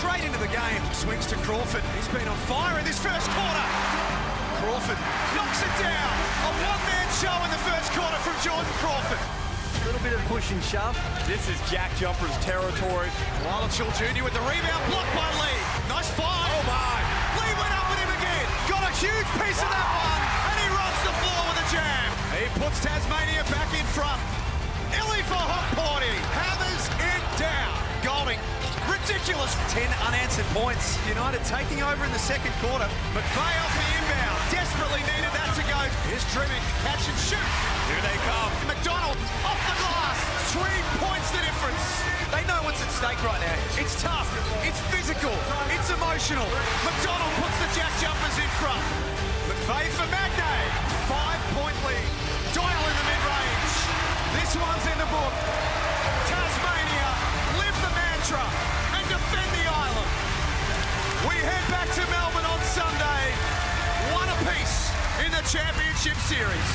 straight into the game. Swings to Crawford. He's been on fire in this first quarter. Crawford knocks it down. A one-man show in the first quarter from Jordan Crawford. A little bit of push and shove. This is JackJumpers territory. Wallachul Jr. with the rebound, blocked by Lee. Nice find. Oh my. Lee went up at him again. Got a huge piece of that one. And he runs the floor with a jam. He puts Tasmania back in front. Illy for Hotporty. Hammers it down. Golding. Ridiculous. 10 unanswered points. United taking over in the second quarter. McVeigh off the inbound. Desperately needed that to go. Here's Trimmick. Catch and shoot. Here they come. McDonald off the glass. 3 points the difference. They know what's at stake right now. It's tough. It's physical. It's emotional. McDonald puts the JackJumpers in front. McVeigh for Magnay. 5-point lead. Doyle in the mid-range. This one's in the book. Tasmania, live the mantra and defend the island. We head back to Melbourne on Sunday. One apiece in the championship series.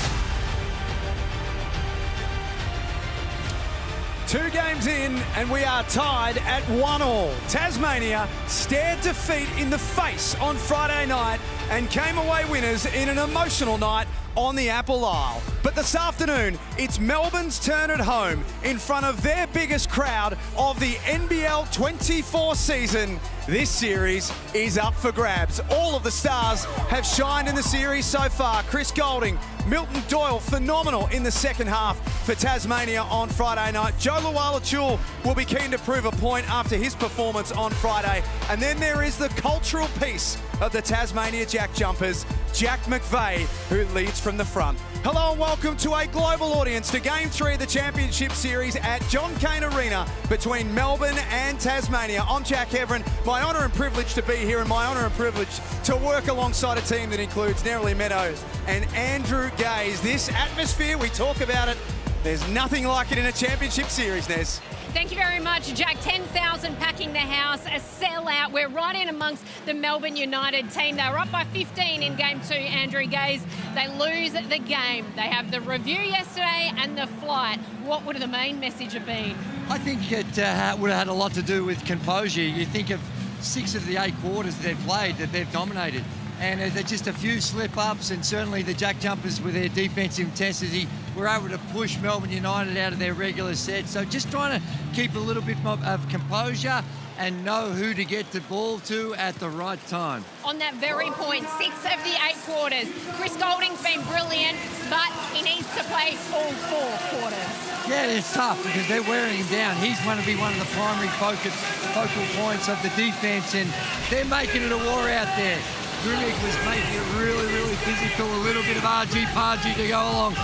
2 games in and we are tied at 1-1. Tasmania stared defeat in the face on Friday night and came away winners in an emotional night on the Apple Isle. But this afternoon, it's Melbourne's turn at home in front of their biggest crowd of the NBL24 season. This series is up for grabs. All of the stars have shined in the series so far. Chris Golding, Milton Doyle, phenomenal in the second half for Tasmania on Friday night. Joe Wallachul will be keen to prove a point after his performance on Friday. And then there is the cultural piece of the Tasmania JackJumpers, Jack McVeigh, who leads from the front. Hello and welcome to a global audience to Game 3 of the Championship Series at John Cain Arena between Melbourne and Tasmania. I'm Jack Heverin. My honour and privilege to be here and my honour and privilege to work alongside a team that includes Nerily Meadows and Andrew Gaze. This atmosphere, we talk about it, there's nothing like it in a Championship Series, Nez. Thank you very much, Jack. 10,000 packing the house, a sellout. We're right in amongst the Melbourne United team. They were up by 15 in Game 2, Andrew Gaze. They lose the game. They have the review yesterday and the flight. What would the main message have been? I think it would have had a lot to do with composure. You think of 6 of the 8 quarters they've played that they've dominated. And there's just a few slip-ups, and certainly the JackJumpers with their defensive intensity were able to push Melbourne United out of their regular set. So just trying to keep a little bit of composure and know who to get the ball to at the right time. On that very point, 6 of the 8 quarters. Chris Golding's been brilliant, but he needs to play all 4 quarters. Yeah, it's tough because they're wearing him down. He's going to be one of the primary focal points of the defense, and they're making it a war out there. Grimmick was making it really, really physical, a little bit of argy-pargy to go along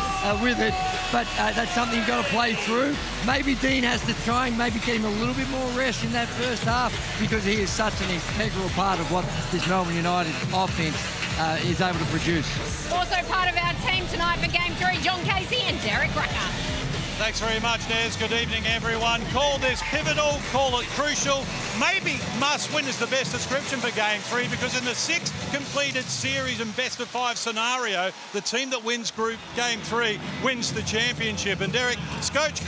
with it, but that's something you've got to play through. Maybe Dean has to try and maybe get him a little bit more rest in that first half because he is such an integral part of what this Melbourne United offense is able to produce. Also part of our team tonight for Game 3, John Casey and Derek Rucker. Thanks very much, Des. Good evening, everyone. Call this pivotal, call it crucial. Maybe must-win is the best description for Game 3 because in the 6th completed series and best-of-5 scenario, the team that wins Group Game 3 wins the championship. And Derek, Scott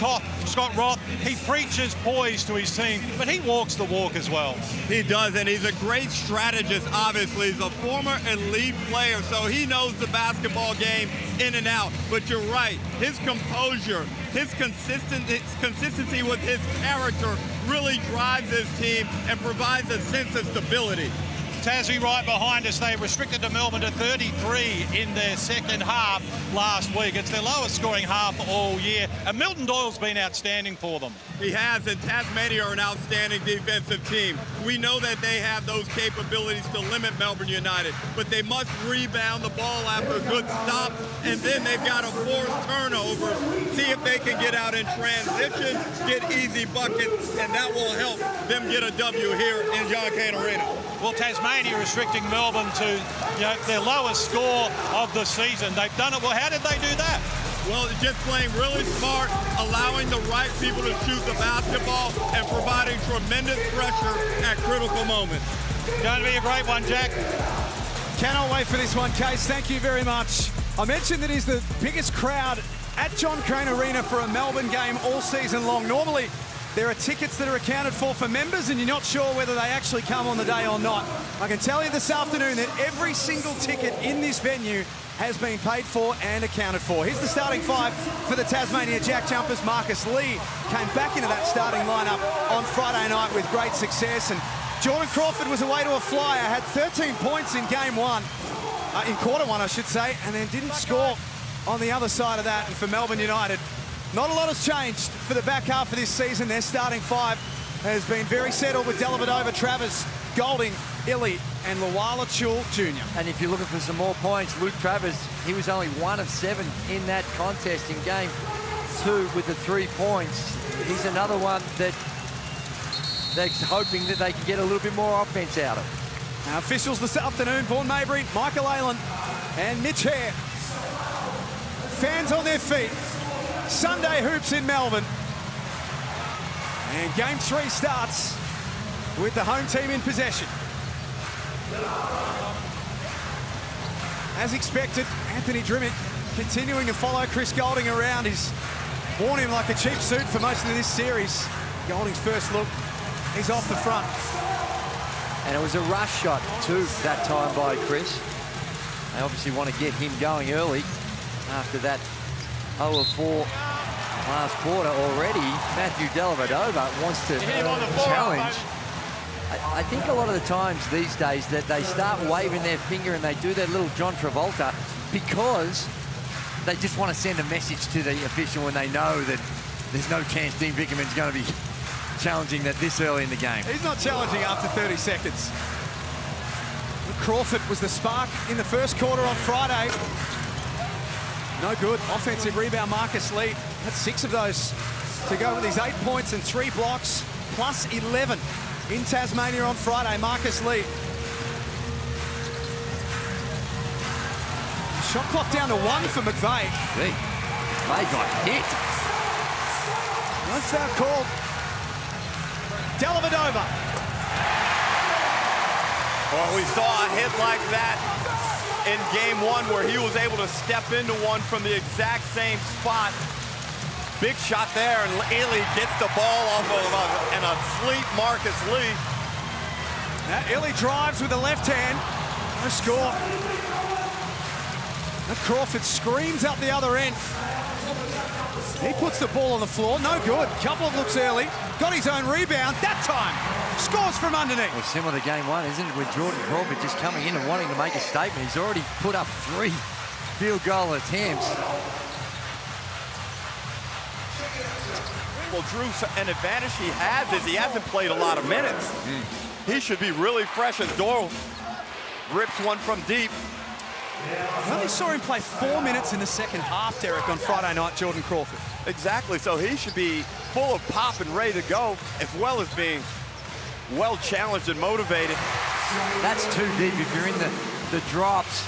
Roth, he preaches poise to his team, but he walks the walk as well. He does, and he's a great strategist, obviously. He's a former elite player, so he knows the basketball game in and out. But you're right, his composure, his consistency with his character really drives his team and provides a sense of stability. Tassie right behind us. They restricted to Melbourne to 33 in their second half last week. It's their lowest scoring half all year. And Milton Doyle's been outstanding for them. He has, and Tasmania are an outstanding defensive team. We know that they have those capabilities to limit Melbourne United, but they must rebound the ball after a good stop, and then they've got to force turnovers, see if they can get out in transition, get easy buckets, and that will help them get a W here in John Cain Arena. Well, Tasmania restricting Melbourne to their lowest score of the season. They've done it well. How did they do that? Well, just playing really smart, allowing the right people to shoot the basketball, and providing tremendous pressure at critical moments. Going to be a great one, Jack. Cannot wait for this one, Case. Thank you very much. I mentioned that he's the biggest crowd at John Cain Arena for a Melbourne game all season long. Normally, there are tickets that are accounted for members, and you're not sure whether they actually come on the day or not. I can tell you this afternoon that every single ticket in this venue has been paid for and accounted for. Here's the starting five for the Tasmania JackJumpers. Marcus Lee came back into that starting lineup on Friday night with great success, and Jordan Crawford was away to a flyer, had 13 points in game one, in quarter one, I should say, and then didn't score on the other side of that. And for Melbourne United, not a lot has changed for the back half of this season. Their starting five has been very settled with Dellavedova, Travers, Golding, Illy, and Luala Chul Jr. And if you're looking for some more points, Luke Travers, he was only 1 of 7 in that contest in game 2 with the 3 points. He's another one that they're hoping that they can get a little bit more offense out of. Now, officials this afternoon, Vaughan Mabry, Michael Aylan, and Mitch Hare. Fans on their feet. Sunday hoops in Melbourne. And game 3 starts with the home team in possession. As expected, Anthony Drimmick continuing to follow Chris Golding around. He's worn him like a cheap suit for most of this series. Golding's first look, he's off the front. And it was a rush shot too that time by Chris. They obviously want to get him going early after that 0 of 4 last quarter already. Matthew Dellavedova wants to challenge. I think a lot of the times these days that they start waving their finger and they do their little John Travolta because they just want to send a message to the official when they know that there's no chance Dean Vickerman's going to be challenging that this early in the game. He's not challenging after 30 seconds. Crawford was the spark in the first quarter on Friday. No good. Offensive rebound, Marcus Lee. That's 6 of those to go with his 8 points and 3 blocks, plus 11 in Tasmania on Friday. Marcus Lee. Shot clock down to 1 for McVeigh. McVeigh got hit. No foul called. Dellavedova. Well, we saw a hit like that in game 1 where he was able to step into one from the exact same spot. Big shot there, and Illy gets the ball off of an asleep Marcus Lee. Now Illy drives with the left hand. No score. Now Crawford screams up the other end. He puts the ball on the floor. No good. Couple of looks early. Got his own rebound. That time scores from underneath. Well, similar to game 1, isn't it? With Jordan Crawford just coming in and wanting to make a statement. He's already put up 3 field goal attempts. Well, Drew, an advantage he has is he hasn't played a lot of minutes. He should be really fresh as Doyle rips one from deep. I only saw him play 4 minutes in the second half, Derek, on Friday night, Jordan Crawford. Exactly, so he should be full of pop and ready to go, as well as being well challenged and motivated. That's too deep if you're in the drops.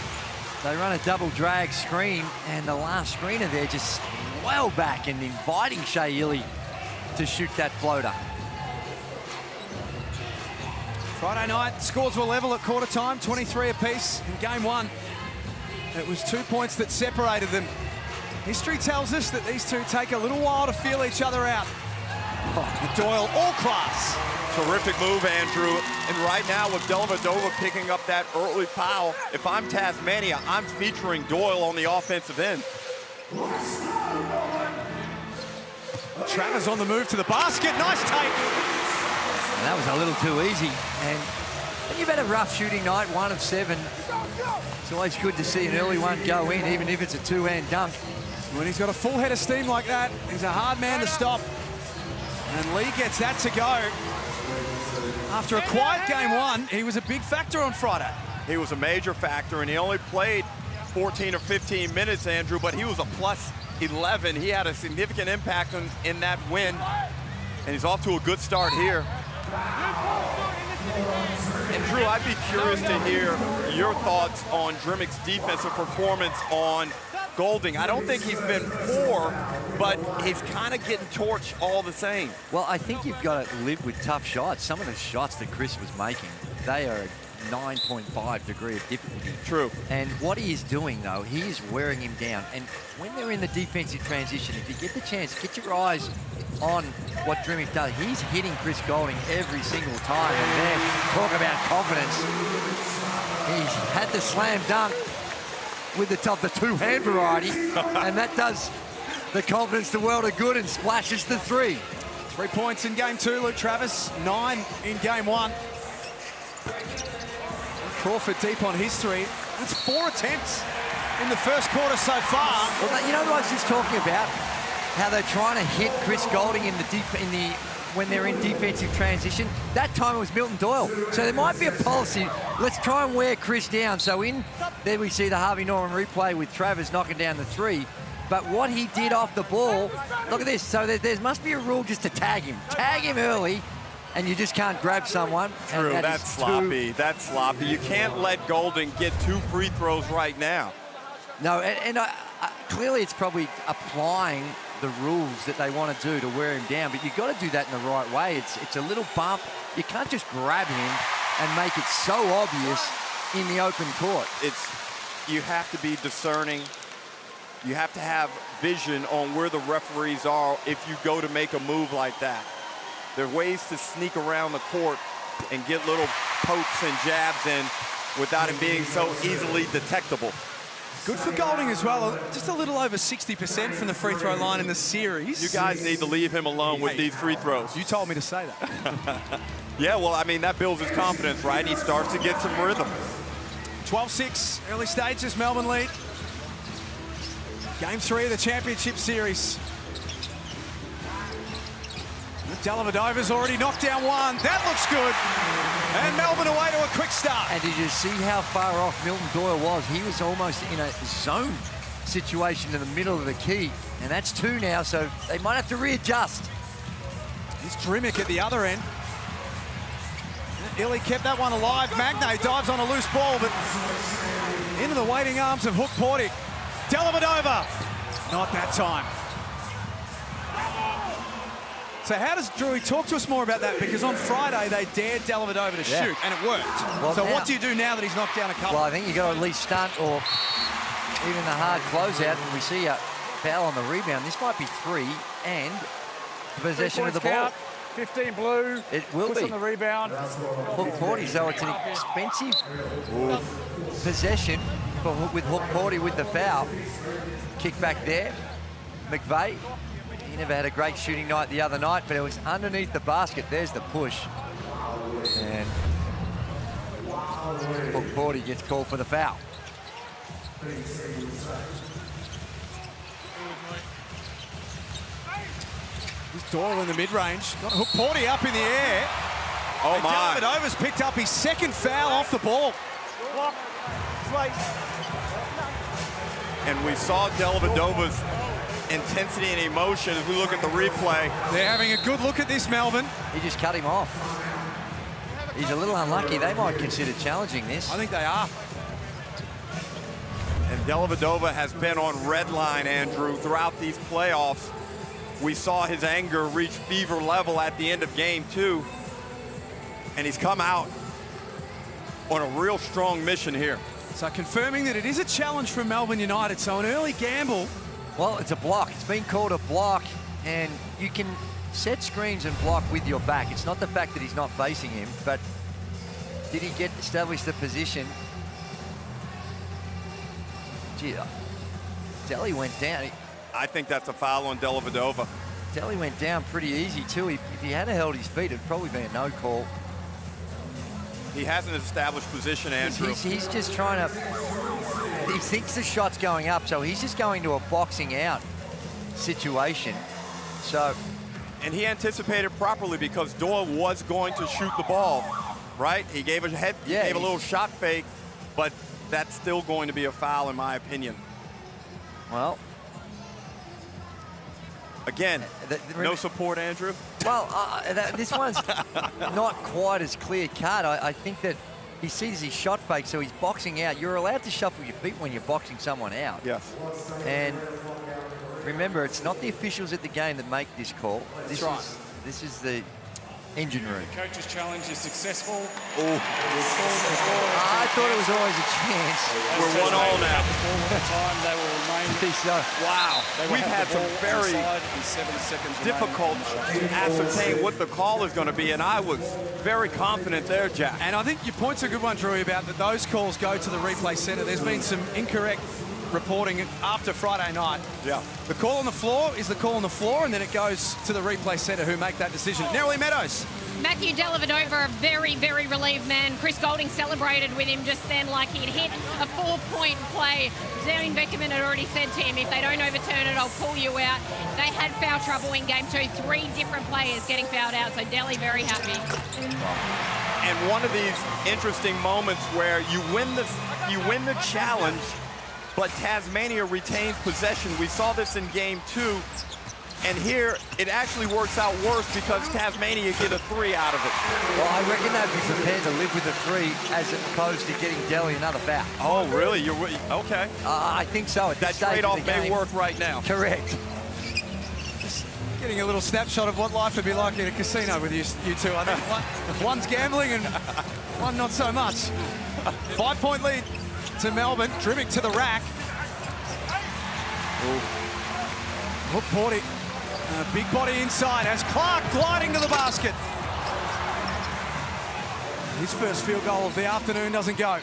They run a double drag screen, and the last screener there just well back and inviting Shea Illy to shoot that floater. Friday night, scores were level at quarter time, 23 apiece in game 1. It was 2 points that separated them. History tells us that these two take a little while to feel each other out. Oh, Doyle, all class. Terrific move, Andrew. And right now with Dellavedova picking up that early foul, if I'm Tasmania, I'm featuring Doyle on the offensive end. Travers on the move to the basket. Nice take. And that was a little too easy. And when you've had a rough shooting night, 1 of 7, it's always good to see an early one go in, even if it's a 2-hand dunk. When he's got a full head of steam like that, he's a hard man to stop. And Lee gets that to go. After a quiet game 1, he was a big factor on Friday. He was a major factor, and he only played 14 or 15 minutes, Andrew, but he was a plus 11. He had a significant impact in that win, and he's off to a good start here. And Drew, I'd be curious to hear your thoughts on Drimmick's defensive performance on Golding. I don't think he's been poor, but he's kind of getting torched all the same. Well, I think you've got to live with tough shots. Some of the shots that Chris was making, they are 9.5 degree of difficulty. True. And what he is doing, though, he is wearing him down. And when they're in the defensive transition, if you get the chance, get your eyes on what Drimic does. He's hitting Chris Golding every single time. And then talk about confidence. He's had the slam dunk with the two-hand variety, and that does the confidence the world of good and splashes the 3. 3 points in game 2, Luke Travis. 9 in game 1. Crawford deep on his 3. That's 4 attempts in the first quarter so far. Well, you know what I was just talking about? How they're trying to hit Chris Golding when they're in defensive transition. That time it was Milton Doyle. So there might be a policy. Let's try and wear Chris down. So there we see the Harvey Norman replay with Travers knocking down the 3. But what he did off the ball, look at this. So there must be a rule just to tag him. Tag him early, and you just can't grab someone. True, that's sloppy. That's sloppy. You can't let Golding get 2 free throws right now. No, and clearly it's probably applying the rules that they want to do to wear him down, but you've got to do that in the right way. It's a little bump. You can't just grab him and make it so obvious in the open court. You have to be discerning. You have to have vision on where the referees are if you go to make a move like that. There are ways to sneak around the court and get little pokes and jabs in without it being so easily detectable. Good for Golding as well. Just a little over 60% from the free throw line in the series. You guys need to leave him alone with these free throws. You told me to say that. Yeah, well, I mean, that builds his confidence, right? He starts to get some rhythm. 12-6, early stages, Melbourne lead. Game 3 of the championship series. Dellavedova's already knocked down 1. That looks good. And Melbourne away to a quick start. And did you see how far off Milton Doyle was? He was almost in a zone situation in the middle of the key. And that's 2 now, so they might have to readjust. Here's Drimic at the other end. Illy kept that one alive. Magne dives on a loose ball, but into the waiting arms of Hook Portic. Dellavedova, not that time. So how does Drewy talk to us more about that? Because on Friday they dared Dellavedova to shoot, and it worked. Well, so now, what do you do now that he's knocked down a couple? Well, I think you got to at least stunt or even the hard closeout. And we see a foul on the rebound. This might be 3 and possession of the ball. Count, 15 blue. It will puts be on the rebound. Hook Porty, so it's an expensive possession with Hook Porty with the foul. Kick back there. McVeigh, he never had a great shooting night the other night, but it was underneath the basket. There's the push. And Hook Porty gets called for the foul. Here's Doyle in the mid-range. Got Hook Porty up in the air. Oh, and my. Dellavedova's picked up his 2nd foul off the ball. And we saw Dellavedova's intensity and emotion as we look at the replay. They're having a good look at this, Melbourne. He just cut him off. He's a little unlucky. They might consider challenging this. I think they are. And Dellavedova has been on red line, Andrew, throughout these playoffs. We saw his anger reach fever level at the end of game 2. And he's come out on a real strong mission here. So confirming that it is a challenge from Melbourne United. So an early gamble. Well, it's a block. It's been called a block, and you can set screens and block with your back. It's not the fact that he's not facing him, but did he establish the position? Gee, Delly went down. I think that's a foul on Dellavedova. Delly went down pretty easy, too. If he hadn't held his feet, it'd probably be a no call. He hasn't established position, Andrew. He's just trying to... He thinks the shot's going up, so he's just going to a boxing out situation. So... And he anticipated properly because Doyle was going to shoot the ball, right? He gave a little shot fake, but that's still going to be a foul in my opinion. Well... Again, no support, Andrew? Well, this one's not quite as clear cut. I think that he sees his shot fake, so he's boxing out. You're allowed to shuffle your feet when you're boxing someone out. Yes. And remember, it's not the officials at the game that make this call. This is the engine room. Coach's challenge is successful. I thought it was always a chance. We're 1-1 now. Time they will remain. Wow. We've had some very difficult to ascertain what the call is going to be, and I was very confident there, Jack. And I think your point's a good one, Drew, about that those calls go to the replay centre. There's been some incorrect reporting after Friday night. Yeah. The call on the floor is the call on the floor, and then it goes to the replay centre who make that decision. Nerily Meadows. Matthew Dellavedova, a very, very relieved man. Chris Golding celebrated with him just then like he'd hit a 4-point play. Darren Beckerman had already said to him, if they don't overturn it, I'll pull you out. They had foul trouble in game 2, 3 different players getting fouled out, so Delly very happy. And one of these interesting moments where you win the challenge, but Tasmania retains possession. We saw this in game 2. And here, it actually works out worse because Tasmania get a 3 out of it. Well, I reckon they'd be prepared to live with a 3 as opposed to getting Delhi another foul. Oh, really? Okay. I think so. That trade-off may work right now. Correct. Just getting a little snapshot of what life would be like in a casino with you two. I think one's gambling and one not so much. 5-point lead to Melbourne. Drimick to the rack. Look, Porty. Big body inside as Clark gliding to the basket. His first field goal of the afternoon doesn't go.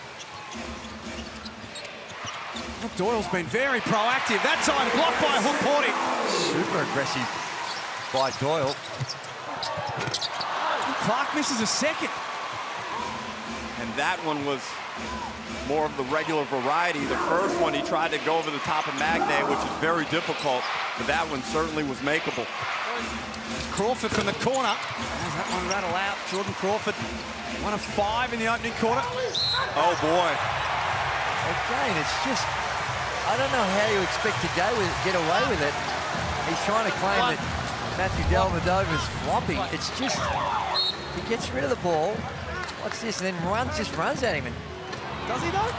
Look, Doyle's been very proactive. That time blocked by Hook Porty. Super aggressive by Doyle. Clark misses a second. And that one was more of the regular variety. The first one, he tried to go over the top of Magnay, which is very difficult, but that one certainly was makeable. Crawford from the corner. Does that one rattle out? Jordan Crawford, 1 of 5 in the opening quarter. Oh, boy. Again, it's just, I don't know how you expect to get away with it. He's trying to claim that Matthew Dellavedova's flopping. It's just, he gets rid of the ball. What's this? And then just runs at him. And does he though?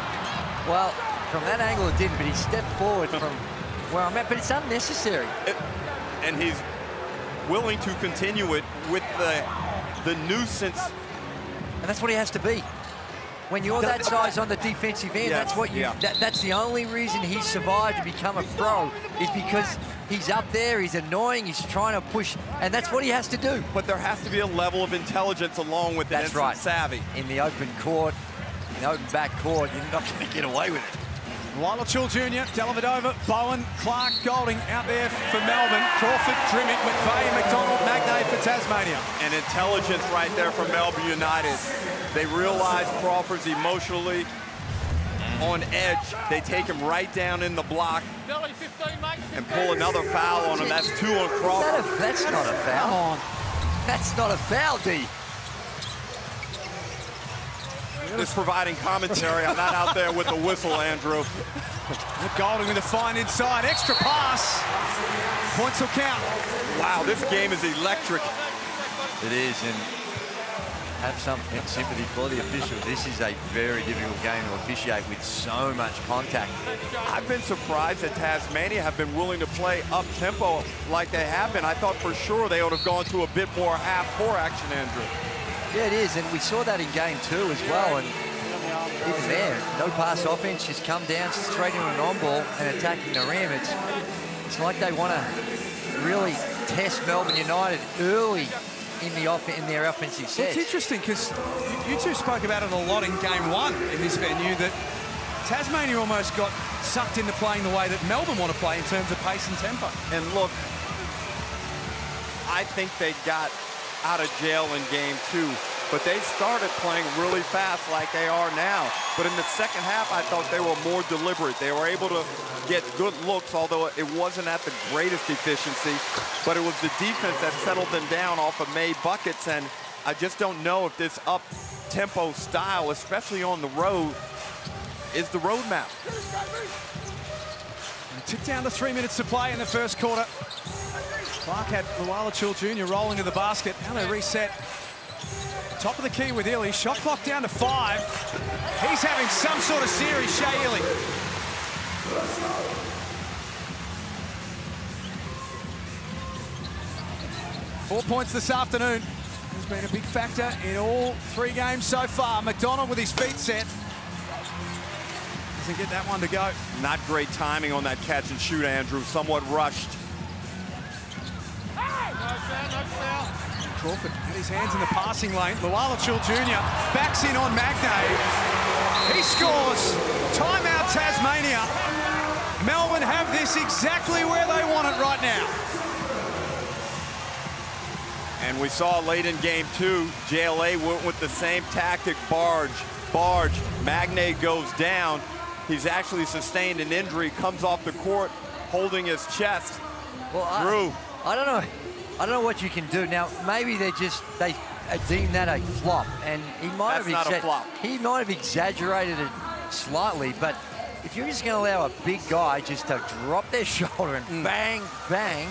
Well, from that angle it didn't, but he stepped forward from where I'm at, but it's unnecessary. And he's willing to continue it with the nuisance. And that's what he has to be. When you're that size on the defensive end, that's what you. That's the only reason he's survived to become a pro is because he's up there, he's annoying, he's trying to push, and that's what he has to do. But there has to be a level of intelligence along with That's right. savvy. In the open court, in the open back court, you're not going to get away with it. Lila Chill Jr., Dellavedova, Bowen, Clark, Golding out there for Melbourne. Crawford, Drimick, McVeigh, McDonald, Magnay for Tasmania. And intelligence right there from Melbourne United. They realize Crawford's emotionally on edge. They take him right down in the block and pull another foul on him. That's 2 on Crawford. That's not a foul. Come on. That's not a foul, D. Just providing commentary. I'm not out there with the whistle, Andrew. Golding with a fine inside. Extra pass. Points will count. Wow, this game is electric. It is, and have some sympathy for the officials. This is a very difficult game to officiate with so much contact. I've been surprised that Tasmania have been willing to play up-tempo like they have been. I thought for sure they would have gone to a bit more half-court action, Andrew. Yeah, it is, and we saw that in game 2 as well, and even there, no pass offense, just come down straight into an on-ball and attacking the rim. It's like they want to really test Melbourne United early in their offensive set. It's interesting because you two spoke about it a lot in game 1 in this venue, that Tasmania almost got sucked into playing the way that Melbourne want to play in terms of pace and tempo. And look, I think they got out of jail in game 2, but they started playing really fast like they are now. But in the second half, I thought they were more deliberate. They were able to get good looks, although it wasn't at the greatest efficiency, but it was the defense that settled them down off of made buckets, and I just don't know if this up-tempo style, especially on the road, is the roadmap. Tick down to 3 minutes to play in the first quarter. Clark had Lila Chill Jr. rolling to the basket. Now they reset. Top of the key with Illy. Shot clock down to 5. He's having some sort of series, Shea Illy. Four points this afternoon. has been a big factor in all 3 games so far. McDonald with his feet set. Doesn't get that one to go. Not great timing on that catch and shoot, Andrew. Somewhat rushed. Crawford had his hands in the passing lane. Lualachul Jr. backs in on Magnay. He scores. Timeout, Tasmania. Melbourne have this exactly where they want it right now. And we saw late in game 2, JLA went with the same tactic, barge. Magnay goes down. He's actually sustained an injury, comes off the court holding his chest. Well, Drew. I don't know. I don't know what you can do. Now, maybe they deem that a flop, and he might That's not a flop. He might have exaggerated it slightly, but if you're just going to allow a big guy just to drop their shoulder and bang, bang,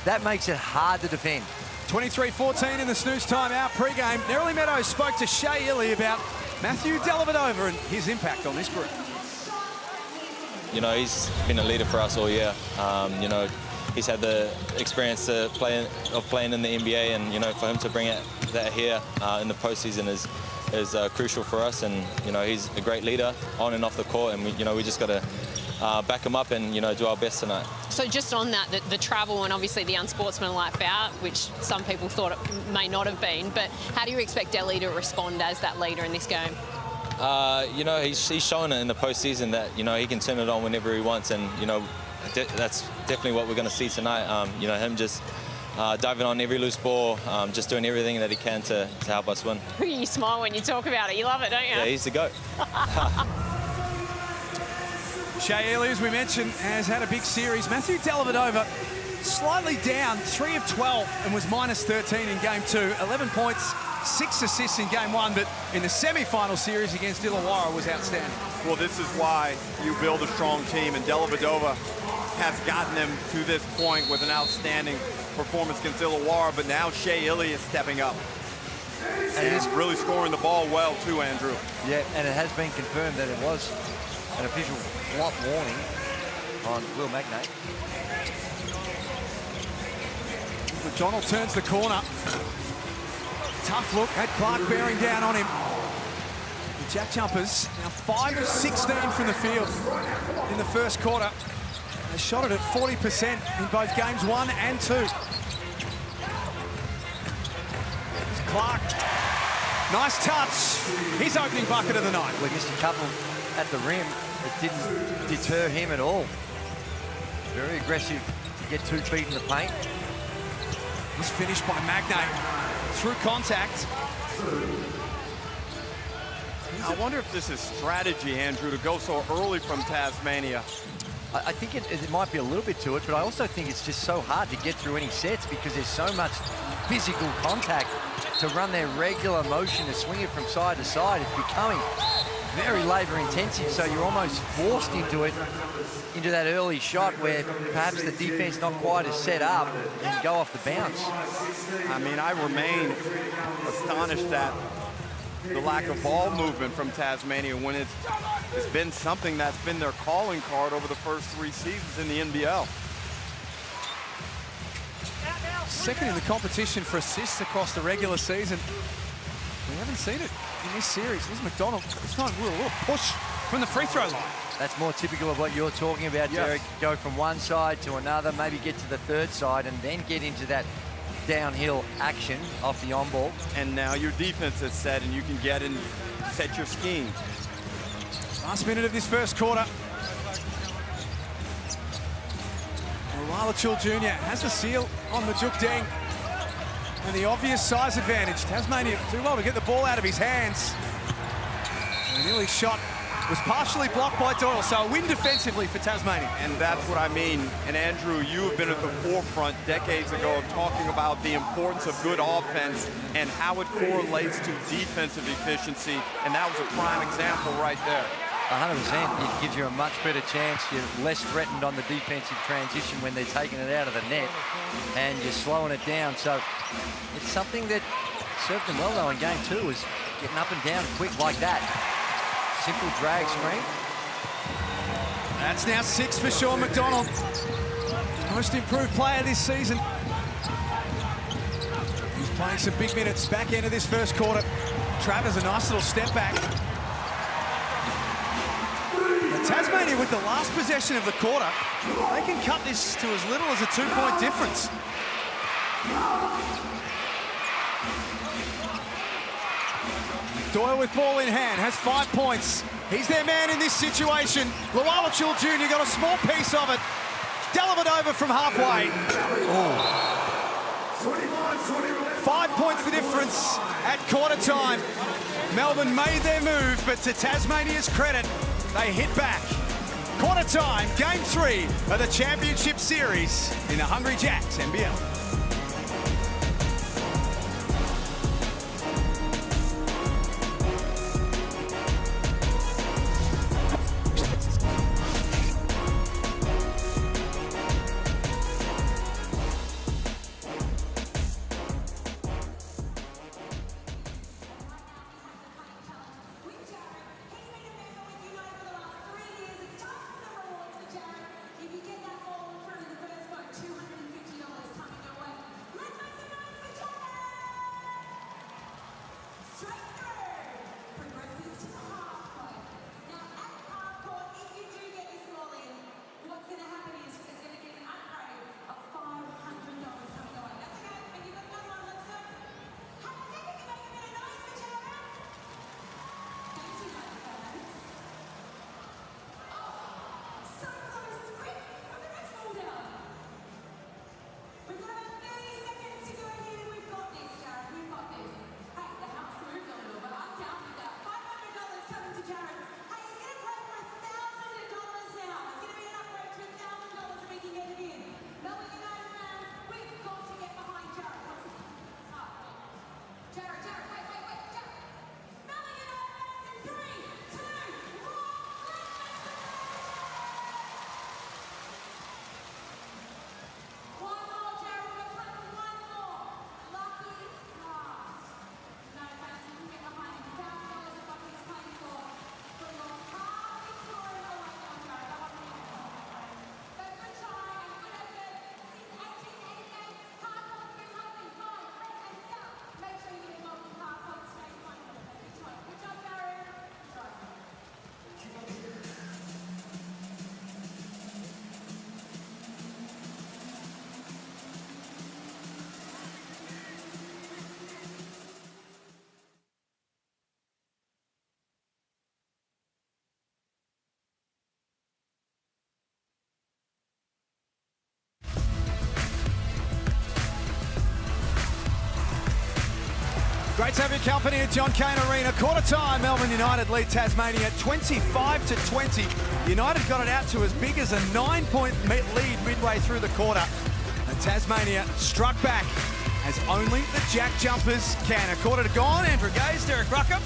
that makes it hard to defend. 23-14 in the snooze timeout pre-game. Nerily Meadows spoke to Shea Ili about Matthew Dellavedova and his impact on this group. You know, he's been a leader for us all year. You know, he's had the experience of playing in the NBA, and you know, for him to bring that here in the postseason is crucial for us. And you know, he's a great leader on and off the court, and we just got to back him up and do our best tonight. So just on that, the travel and obviously the unsportsmanlike foul, which some people thought it may not have been, but how do you expect Delly to respond as that leader in this game? You know, he's shown it in the postseason that he can turn it on whenever he wants, and that's definitely what we're going to see tonight. Him just diving on every loose ball, just doing everything that he can to help us win. You smile when you talk about it. You love it, don't you? Yeah, he's the GOAT. Shea Ili, as we mentioned, has had a big series. Matthew Dellavedova slightly down, 3 of 12, and was minus 13 in game 2. 11 points, 6 assists in game 1, but in the semi-final series against Illawarra was outstanding. Well, this is why you build a strong team, and Dellavedova has gotten them to this point with an outstanding performance against Illawarra, but now Shea Ili is stepping up. And he's really scoring the ball well, too, Andrew. Yeah, and it has been confirmed that it was an official flop warning on Will Magnay. McDonald turns the corner. Tough look, had Clark bearing down on him. The JackJumpers now 5 of 16 from the field in the first quarter. They shot it at 40% in both games 1 and 2. Here's Clark. Nice touch. His opening bucket of the night. Well, just a couple at the rim. It didn't deter him at all. Very aggressive to get 2 feet in the paint. This finish by Magnay through contact. I wonder if this is strategy, Andrew, to go so early from Tasmania. I think it might be a little bit to it, but I also think it's just so hard to get through any sets because there's so much physical contact to run their regular motion to swing it from side to side. It's becoming very labor intensive, so you're almost forced into it, into that early shot where perhaps the defense not quite as set up and go off the bounce. I mean, I remain astonished at the lack of ball movement from Tasmania when it's been something that's been their calling card over the first 3 seasons in the NBL. Second in the competition for assists across the regular season. We haven't seen it in this series. This is McDonald. This time a little push from the free throw line. That's more typical of what you're talking about, Derek. Go from one side to another, maybe get to the third side, and then get into that downhill action off the on-ball. And now your defense is set, and you can get and set your scheme. Last minute of this first quarter. Lualachul Jr. has the seal on the Juk Deng. And the obvious size advantage. Tasmania do well to get the ball out of his hands. And Ili's shot was partially blocked by Doyle, so a win defensively for Tasmania. And that's what I mean. And Andrew, you have been at the forefront decades ago of talking about the importance of good offense and how it correlates to defensive efficiency. And that was a prime example right there. 100%. It gives you a much better chance. You're less threatened on the defensive transition when they're taking it out of the net, and you're slowing it down. So it's something that served them well, though, in game 2, was getting up and down quick like that. Simple drag screen. That's now 6 for Sean McDonald. Most improved player this season. He's Playing some big minutes back end of this first quarter. Travers a nice little step back. Now, Tasmania with the last possession of the quarter, they can cut this to as little as a 2-point difference. Doyle with ball in hand, has 5 points. He's their man in this situation. Lualachul Jr. got a small piece of it. Dellavedova from halfway. Oh. 5 points the difference at quarter time. Melbourne made their move, but to Tasmania's credit, they hit back. Quarter time, game 3 of the championship series in the Hungry Jacks NBL. Great to have your company at John Cain Arena. Quarter time, Melbourne United lead Tasmania 25-20. United got it out to as big as a 9-point lead midway through the quarter. And Tasmania struck back as only the JackJumpers can. A quarter to gone. Andrew Gaze, Derek Rucker.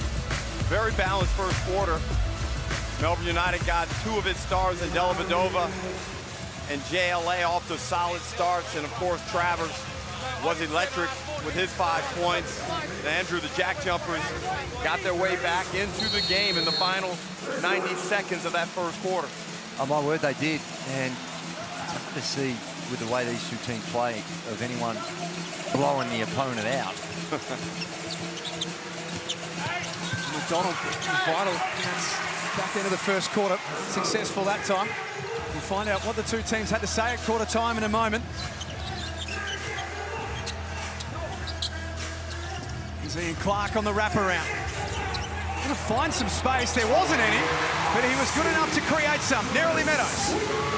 Very balanced first quarter. Melbourne United got 2 of its stars in Dellavedova and JLA off to solid starts. And of course, Travers was electric with his 5 points. And Andrew, the JackJumpers got their way back into the game in the final 90 seconds of that first quarter. Oh, my word, they did. And it's hard to see with the way these two teams play of anyone blowing the opponent out. McDonald was vital. That's back into the first quarter. Successful that time. We'll find out what the two teams had to say at quarter time in a moment. Ian Clark on the wraparound. Going to find some space. There wasn't any, but he was good enough to create some. Nerily Meadows.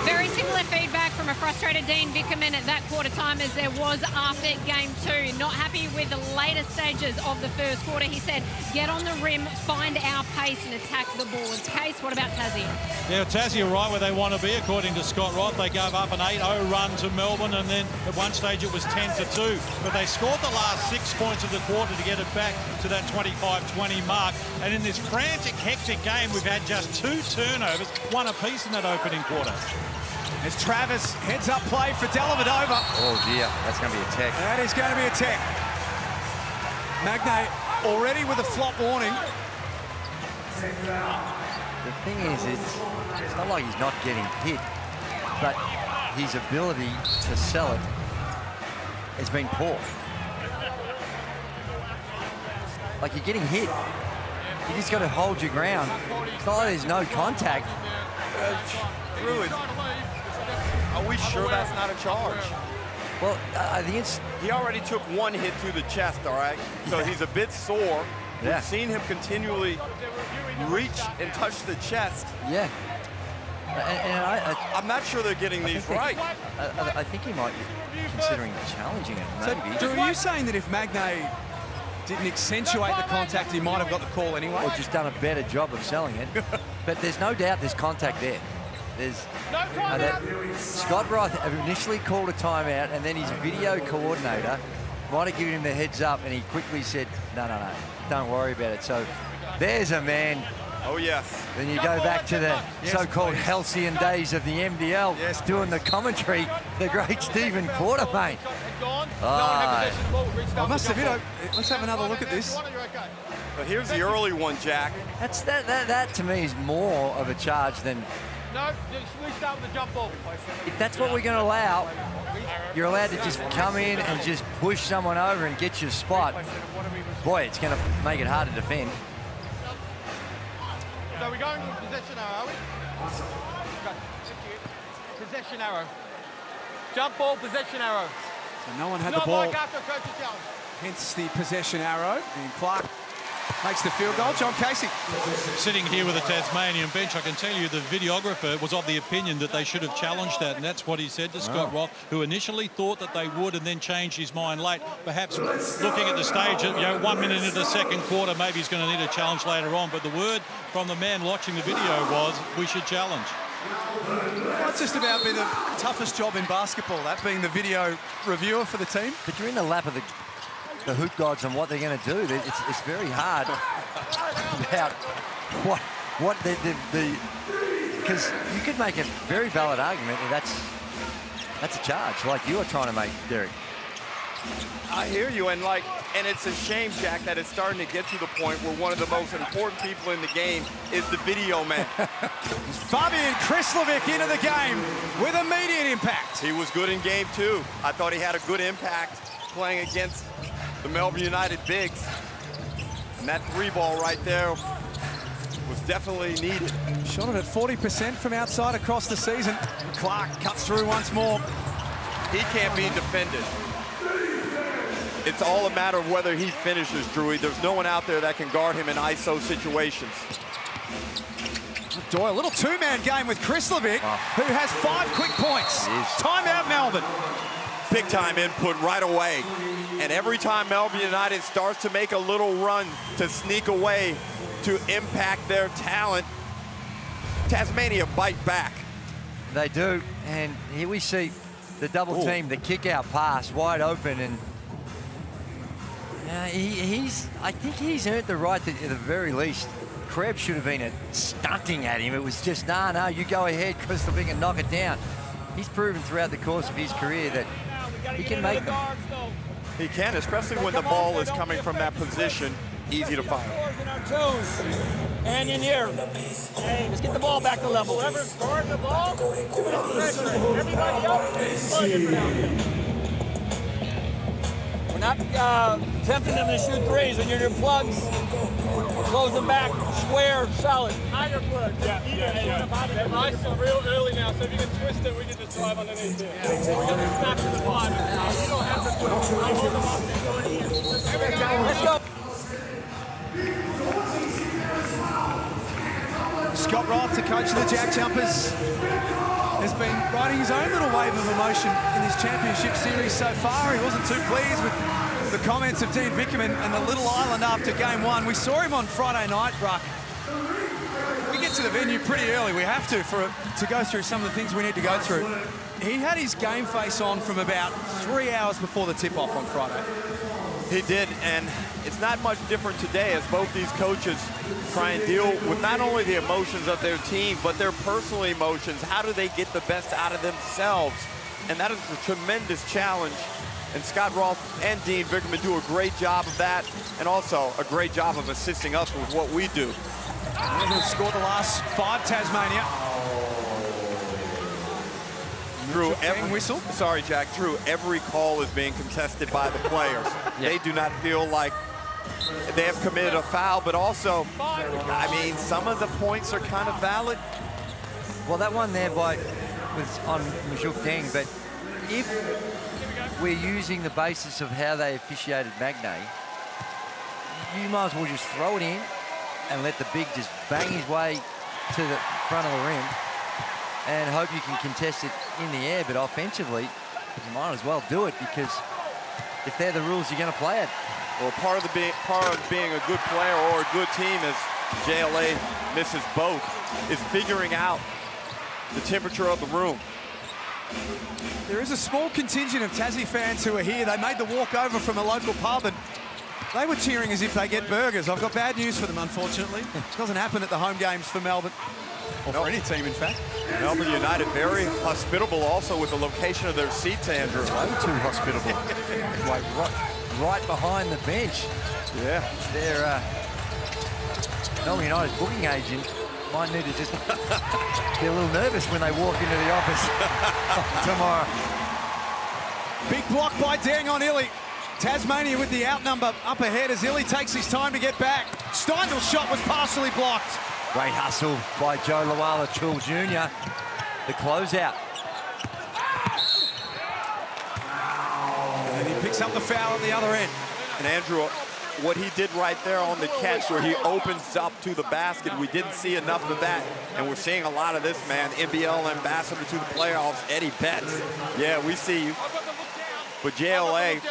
Very similar feedback from a frustrated Dean Vickerman at that quarter time as there was after game 2. Not happy with the later stages of the first quarter. He said, get on the rim, find our pace and attack the boards. Case, what about Tassie? Yeah, Tassie are right where they want to be, according to Scott Roth. They gave up an 8-0 run to Melbourne, and then at one stage it was 10-2. But they scored the last 6 points of the quarter to get it back to that 25-20 mark. And in this frantic, hectic game, we've had just 2 turnovers, 1 apiece in that opening quarter. As Travers heads up play for Dellavedova. Oh dear, that's going to be a tech. That is going to be a tech. Magnay already with a flop warning. The thing is, it's not like he's not getting hit, but his ability to sell it has been poor. Like, you're getting hit. You just got to hold your ground. It's not like there's no contact. Really? Are we sure that's not a charge? Well, I think it's... He already took one hit to the chest, all right? So he's a bit sore. Yeah. We've seen him continually reach and touch the chest. Yeah. I'm not sure they're getting these right. I think he might be considering challenging it, So, maybe. Drew, are you saying that if Magnay didn't accentuate the contact, he might have got the call anyway? Or just done a better job of selling it. But there's no doubt there's contact there. There's Scott Roth initially called a timeout, and then his video coordinator might have given him the heads up, and he quickly said, no, don't worry about it. So there's a man. Oh, yes. Then you go back to the so-called halcyon days of the NBL, doing the commentary, the great Stephen Quartermain. I must admit, let's have another look at this. But here's the early one, Jack. That to me is more of a charge than... No, just restart with the jump ball. If that's what we're going to allow, you're allowed to just come in and just push someone over and get your spot. Boy, it's going to make it hard to defend. So we're going with possession arrow, are we? Possession arrow. Jump ball, possession arrow. So no one had the Not ball, like after coach challenge. hence the possession arrow. And Clark makes the field goal. John Casey. Sitting here with the Tasmanian bench, I can tell you the videographer was of the opinion that they should have challenged that, and that's what he said to Scott Roth, who initially thought that they would and then changed his mind late. Perhaps looking at the stage, 1 minute into the second quarter, maybe he's going to need a challenge later on. But the word from the man watching the video was, we should challenge. Might just about be the toughest job in basketball, that being the video reviewer for the team. But you're in the lap of the hoop gods and what they're going to do. It's very hard about what because you could make a very valid argument that that's a charge, like you are trying to make, Derek. I hear you, and it's a shame, Jack, that it's starting to get to the point where one of the most important people in the game is the video man. Fabian Krislovic into the game with immediate impact. He was good in game 2. I thought he had a good impact playing against the Melbourne United bigs. And that 3-ball right there was definitely needed. Shot it at 40% from outside across the season. Clark cuts through once more. He can't be defended. It's all a matter of whether he finishes, Drewy. There's no one out there that can guard him in ISO situations. Doyle, a little two-man game with Krislovic, who has 5 quick points. Timeout, Melbourne. Big time input right away. And every time Melbourne United starts to make a little run to sneak away to impact their talent, Tasmania bite back. They do, and here we see the double team, the kick-out pass wide open, and I think he's earned the right to, at the very least. Krebs should have been stunting at him. It was just, no, you go ahead, Krislovic, and knock it down. He's proven throughout the course of his career that he can make them. He can, especially when the ball is coming from that position, easy to find. And in here. Hey, let's get the ball back to level. Whoever's guarding the ball, everybody else. We're not tempting them to shoot threes when you're doing plugs. Close them back, square, solid. Higher plug. Yeah. Ice real early now, so if you can twist it, we can just drive underneath it. Yeah. We're going to snap to the 5. You don't have to twist. I hold them up and go in here. Let's go. Scott Roth, the coach of the JackJumpers, has been riding his own little wave of emotion in this championship series so far. He wasn't too pleased with the comments of Dean Vickerman and the Little Island after game 1. We saw him on Friday night, Bruck. We get to the venue pretty early. We have to go through some of the things we need to go through. He had his game face on from about 3 hours before the tip-off on Friday. He did, and it's not much different today as both these coaches try and deal with not only the emotions of their team, but their personal emotions. How do they get the best out of themselves? And that is a tremendous challenge. And Scott Roth and Dean Vickerman do a great job of that, and also a great job of assisting us with what we do. They've scored the last 5, Tasmania. Drew, whistle. Sorry, Jack. Drew, every call is being contested by the players. They do not feel like they have committed a foul, but also, I mean, some of the points are kind of valid. Well, that one there was on Majuk Deng, but if we're using the basis of how they officiated Magnay, you might as well just throw it in and let the big just bang his way to the front of the rim and hope you can contest it in the air. But offensively, you might as well do it, because if they're the rules, you're going to play it. Well, part of being a good player or a good team, as JLA misses both, is figuring out the temperature of the room. There is a small contingent of Tassie fans who are here. They made the walk over from a local pub and they were cheering as if they get burgers. I've got bad news for them, unfortunately. It doesn't happen at the home games for Melbourne, or for any team, in fact. Melbourne United, very hospitable also with the location of their seats, Andrew. Way too hospitable. Like right behind the bench. Yeah. They're Melbourne United's booking agent might need to just be a little nervous when they walk into the office tomorrow. Big block by Deng on Illy. Tasmania with the outnumber up ahead as Illy takes his time to get back. Steindel's shot was partially blocked. Great hustle by Joe Lawala-Chul Jr. The closeout. And he picks up the foul at the other end. And Andrew, what he did right there on the catch where he opens up to the basket, we didn't see enough of that. And we're seeing a lot of this, man. NBL ambassador to the playoffs, Eddie Betts. Yeah, we see you. But JLA,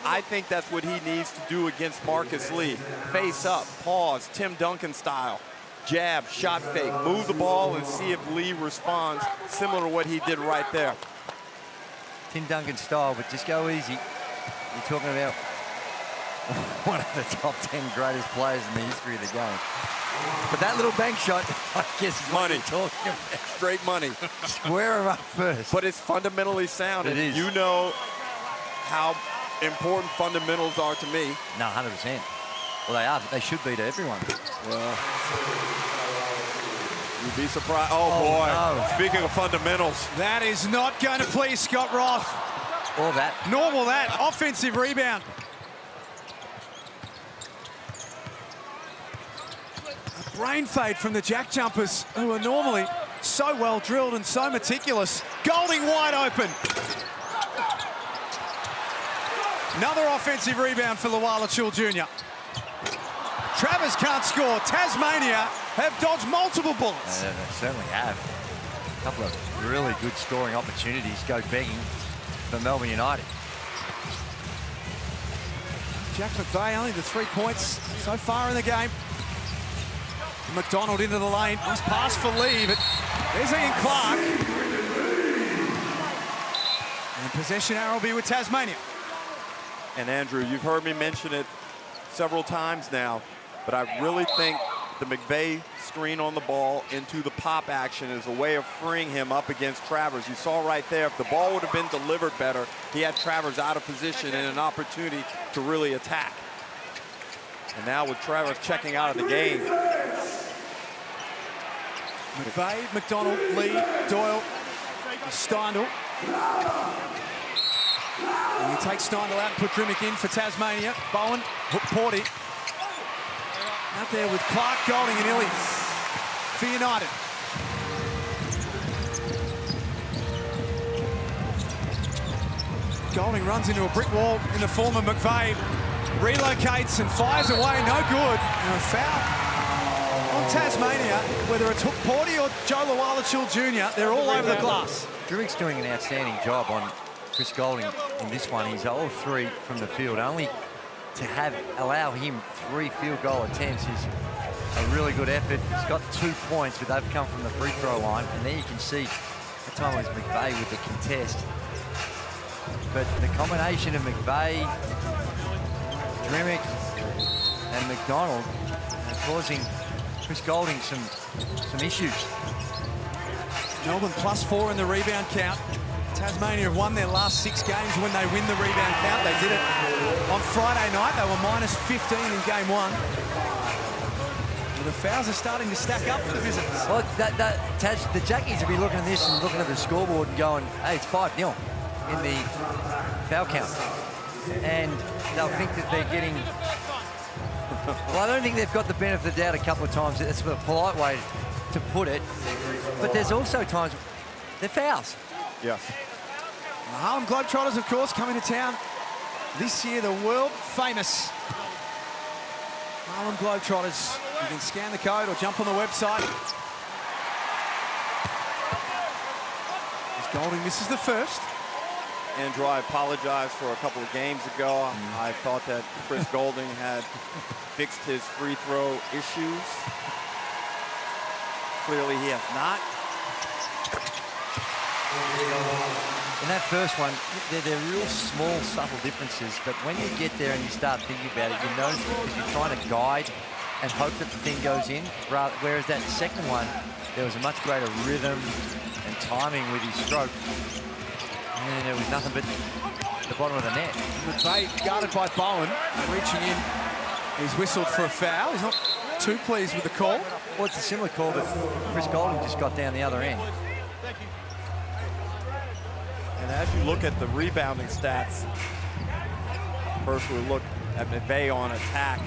I think that's what he needs to do against Marcus Lee. Face up, pause, Tim Duncan style. Jab, shot fake, move the ball and see if Lee responds, similar to what he did right there. Tim Duncan style, but just go easy. You're talking about one of the top 10 greatest players in the history of the game. But that little bank shot, I guess, is money. Talking about. Straight money. Square him up first. But it's fundamentally sound. It is. You know how important fundamentals are to me. No, 100%. Well, they are, but they should be to everyone. Well, you'd be surprised. Oh boy, no. Speaking of fundamentals. That is not going to please Scott Roth. Or that. Nor will that. Offensive rebound. A brain fade from the JackJumpers, who are normally so well drilled and so meticulous. Golding wide open. Another offensive rebound for Lawala-Chul Jr. Travers can't score. Tasmania have dodged multiple bullets. They certainly have. A couple of really good scoring opportunities go begging for Melbourne United. Jack McVeigh, only the 3 points so far in the game. McDonald into the lane. Nice pass for Lee, but there's Ian Clark. And possession arrow will be with Tasmania. And Andrew, you've heard me mention it several times now, but I really think the McVeigh screen on the ball into the pop action is a way of freeing him up against Travers. You saw right there, if the ball would have been delivered better, he had Travers out of position and an opportunity to really attack. And now with Travers checking out of the game. McVeigh, McDonald, Lee, Doyle, Steindl. And you take Steindl out and put Drimmick in for Tasmania. Bowen, Hook Porty. Out there with Clark, Golding and Illy for United. Golding runs into a brick wall in the form of McVeigh. Relocates and fires away, no good. And a foul on Tasmania, whether it's Hook Porty or Joe Lawala-Chul Jr., they're all over the glass. Drimmick's doing an outstanding job on Chris Golding in this one. He's 0-3 from the field. Only to allow him 3 field goal attempts is a really good effort. He's got 2 points, but they've come from the free throw line. And there you can see the time it was McVeigh with the contest. But the combination of McVeigh, Drimmick, and McDonald are causing Chris Golding some issues. Melbourne +4 in the rebound count. Tasmania have won their last 6 games when they win the rebound count. They did it on Friday night. They were -15 in game 1. And the fouls are starting to stack up for the visitors. Well, the Jackies will be looking at this and looking at the scoreboard and going, hey, it's 5-0 in the foul count. And they'll think that they're getting Well, I don't think they've got the benefit of the doubt a couple of times. It's a polite way to put it. But there's also times they're fouls. Yes. The Harlem Globetrotters, of course, coming to town this year, the world famous Harlem Globetrotters. You can scan the code or jump on the website. As Golding misses the first. Andrew, I apologize for a couple of games ago. I thought that Chris Golding had fixed his free throw issues. Clearly he has not. In that first one, they're real small, subtle differences, but when you get there and you start thinking about it, you notice because you're trying to guide and hope that the thing goes in, whereas that second one, there was a much greater rhythm and timing with his stroke. And there was nothing but the bottom of the net. McVeigh guarded by Bowen, reaching in. He's whistled for a foul. He's not too pleased with the call. Well, it's a similar call, but Chris Golding just got down the other end. And as you look at the rebounding stats, first we look at McVeigh on attack.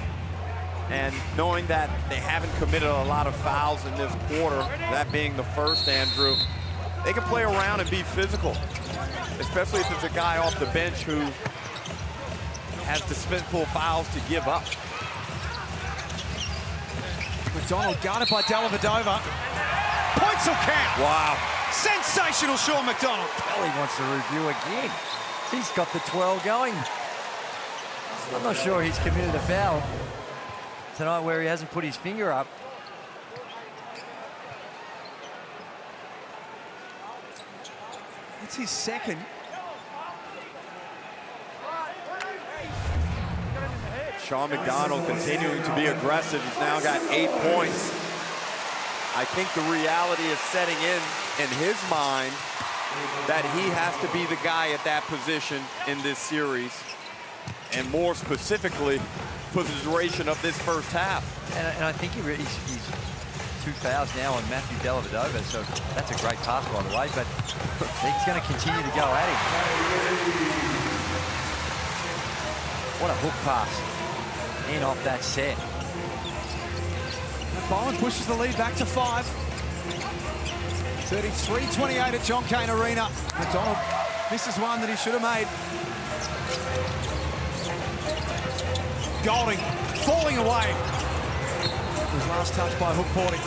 And knowing that they haven't committed a lot of fouls in this quarter, that being the first, Andrew, they can play around and be physical, especially if it's a guy off the bench who has despicable fouls to give up. McDonald guarded by Dellavedova. Points will count. Wow. Sensational Sean McDonald. Kelly wants to review again. He's got the 12 going. I'm not sure he's committed a foul tonight where he hasn't put his finger up. It's his second. Sean McDonald continuing to be aggressive. He's now got 8 points. I think the reality is setting in his mind that he has to be the guy at that position in this series, and more specifically for the duration of this first half. And I think he's 2 fouls now on Matthew Dellavedova, so that's a great pass, by the way, but he's going to continue to go at him. What a hook pass in off that set. Bowen pushes the lead back to 5. 33-28 at John Cain Arena. McDonald misses one that he should have made. Golding falling away. His last touch by Hook Porting.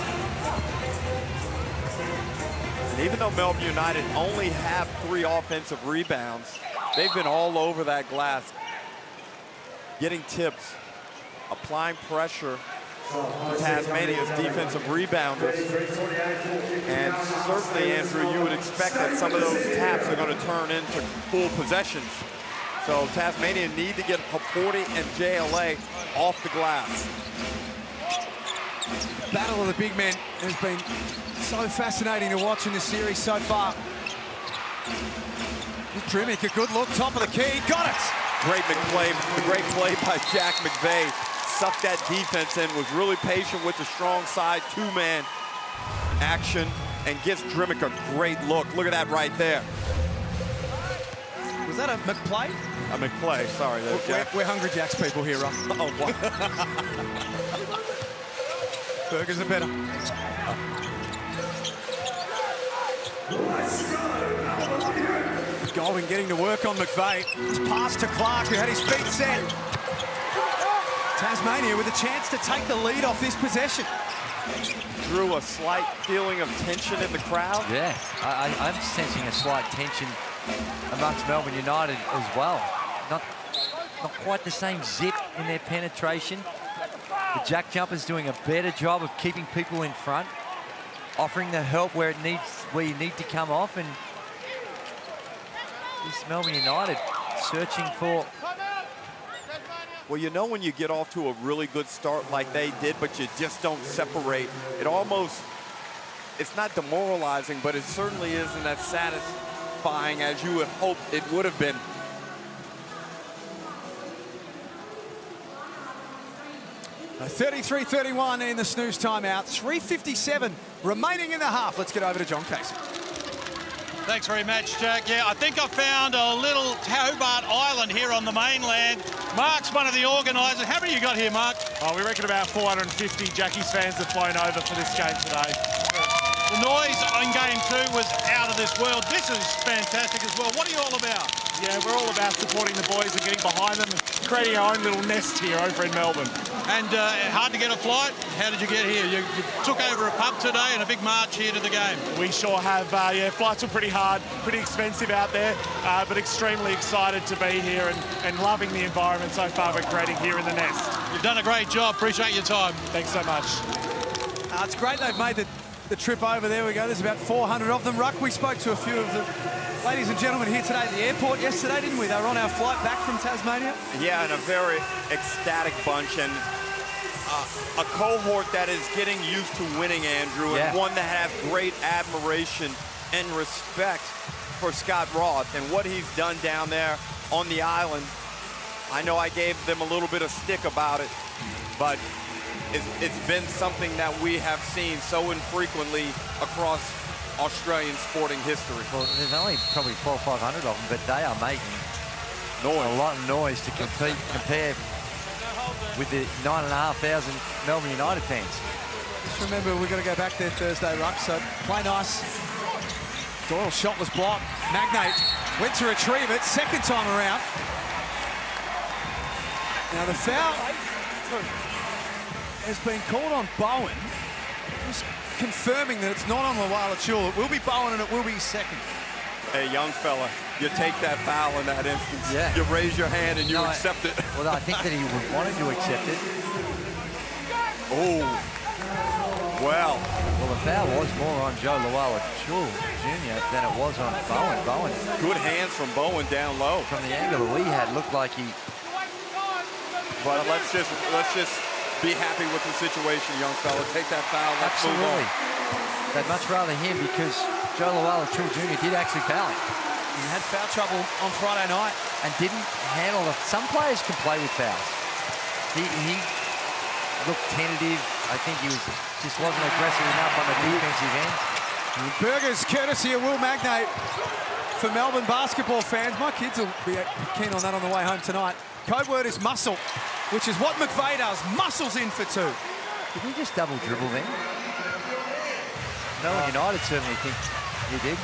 And even though Melbourne United only have 3 offensive rebounds, they've been all over that glass, getting tips, applying pressure to Tasmania's defensive rebounders. And certainly, Andrew, you would expect that some of those taps are going to turn into full possessions. So Tasmania need to get Porting and JLA off the glass. Battle of the big men has been so fascinating to watch in this series so far. Drimmick, a good look, top of the key, got it! Great play by Jack McVeigh. Sucked that defense in, was really patient with the strong side, 2-man action, and gives Drimmick a great look. Look at that right there. Was that a McPlay? A McPlay, sorry. We're Hungry Jacks people here, Ruff. Oh, what? Burgers are better. Golding getting to work on McVeigh. His pass to Clark, who had his feet set. Tasmania with a chance to take the lead off this possession. Drew, a slight feeling of tension in the crowd. Yeah, I'm sensing a slight tension amongst Melbourne United as well. Not quite the same zip in their penetration. The JackJumpers doing a better job of keeping people in front, offering the help where you need to come off, and this Melbourne United searching for. Well, you know when you get off to a really good start like they did, but you just don't separate, it almost, it's not demoralizing, but it certainly isn't as satisfying as you would hope it would have been. A 33-31 in the snooze timeout. 3:57 remaining in the half. Let's get over to John Casey. Thanks very much, Jack. Yeah, I think I found a little Hobart Island here on the mainland. Mark's one of the organisers. How many you got here, Mark? Oh, we reckon about 450 Jackies fans have flown over for this game today. The noise in Game 2 was out of this world. This is fantastic as well. What are you all about? Yeah, we're all about supporting the boys and getting behind them and creating our own little nest here over in Melbourne. And hard to get a flight. How did you get here? You took over a pub today and a big march here to the game. We sure have. Yeah, flights were pretty hard, pretty expensive out there, but extremely excited to be here and loving the environment so far we're creating here in the nest. You've done a great job. Appreciate your time. Thanks so much. It's great they've made the trip over. There we go. There's about 400 of them. Ruck, we spoke to a few of the ladies and gentlemen here today at the airport yesterday, didn't we? They were on our flight back from Tasmania. Yeah, and a very ecstatic bunch, and a cohort that is getting used to winning, Andrew, and one that has great admiration and respect for Scott Roth and what he's done down there on the island. I know I gave them a little bit of stick about it, but it's been something that we have seen so infrequently across Australian sporting history. Well, there's only probably 400 or 500 of them, but they are making a lot of noise to compare with the 9,500 Melbourne United fans. Just remember, we've got to go back there Thursday, Ruck, so play nice. Doyle's shot was blocked. Magnate went to retrieve it, second time around. Now the foul has been called on Bowen. Just confirming that it's not on Lawala Chul. It will be Bowen and it will be second. Hey, young fella, you take that foul in that instance. Yeah. You raise your hand and you accept it. Well, I think that he wanted to accept it. Oh, well. Well, the foul was more on Joe Lawala Chul Jr. than it was on Bowen. Bowen. Good hands from Bowen down low. From the angle that we had, looked like he... But let's just be happy with the situation, young fella. Take that foul. Let's move on. They'd much rather him because Joe Lawala Chul Jr. did actually foul him. He had foul trouble on Friday night and didn't handle it. Some players can play with fouls. He looked tentative. I think he just wasn't aggressive enough on the defensive end. Burgers courtesy of Will Magnate for Melbourne basketball fans. My kids will be keen on that on the way home tonight. Code word is muscle, which is what McVeigh does. Muscles in for two. Did he just double dribble then? Melbourne United certainly think he did.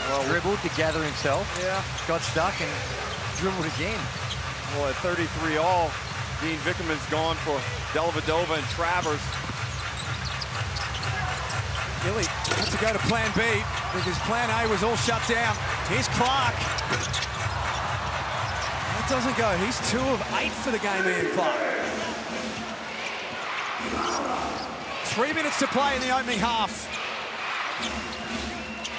Well, dribbled to gather himself. Yeah. Got stuck and dribbled again. Well, at 33 all, Dean Vickerman's gone for Dellavedova and Travers. Gilly had to go to plan B because plan A was all shut down. Here's Clark. That doesn't go. He's 2 of 8 for the game, Ian Clark. 3 minutes to play in the opening half.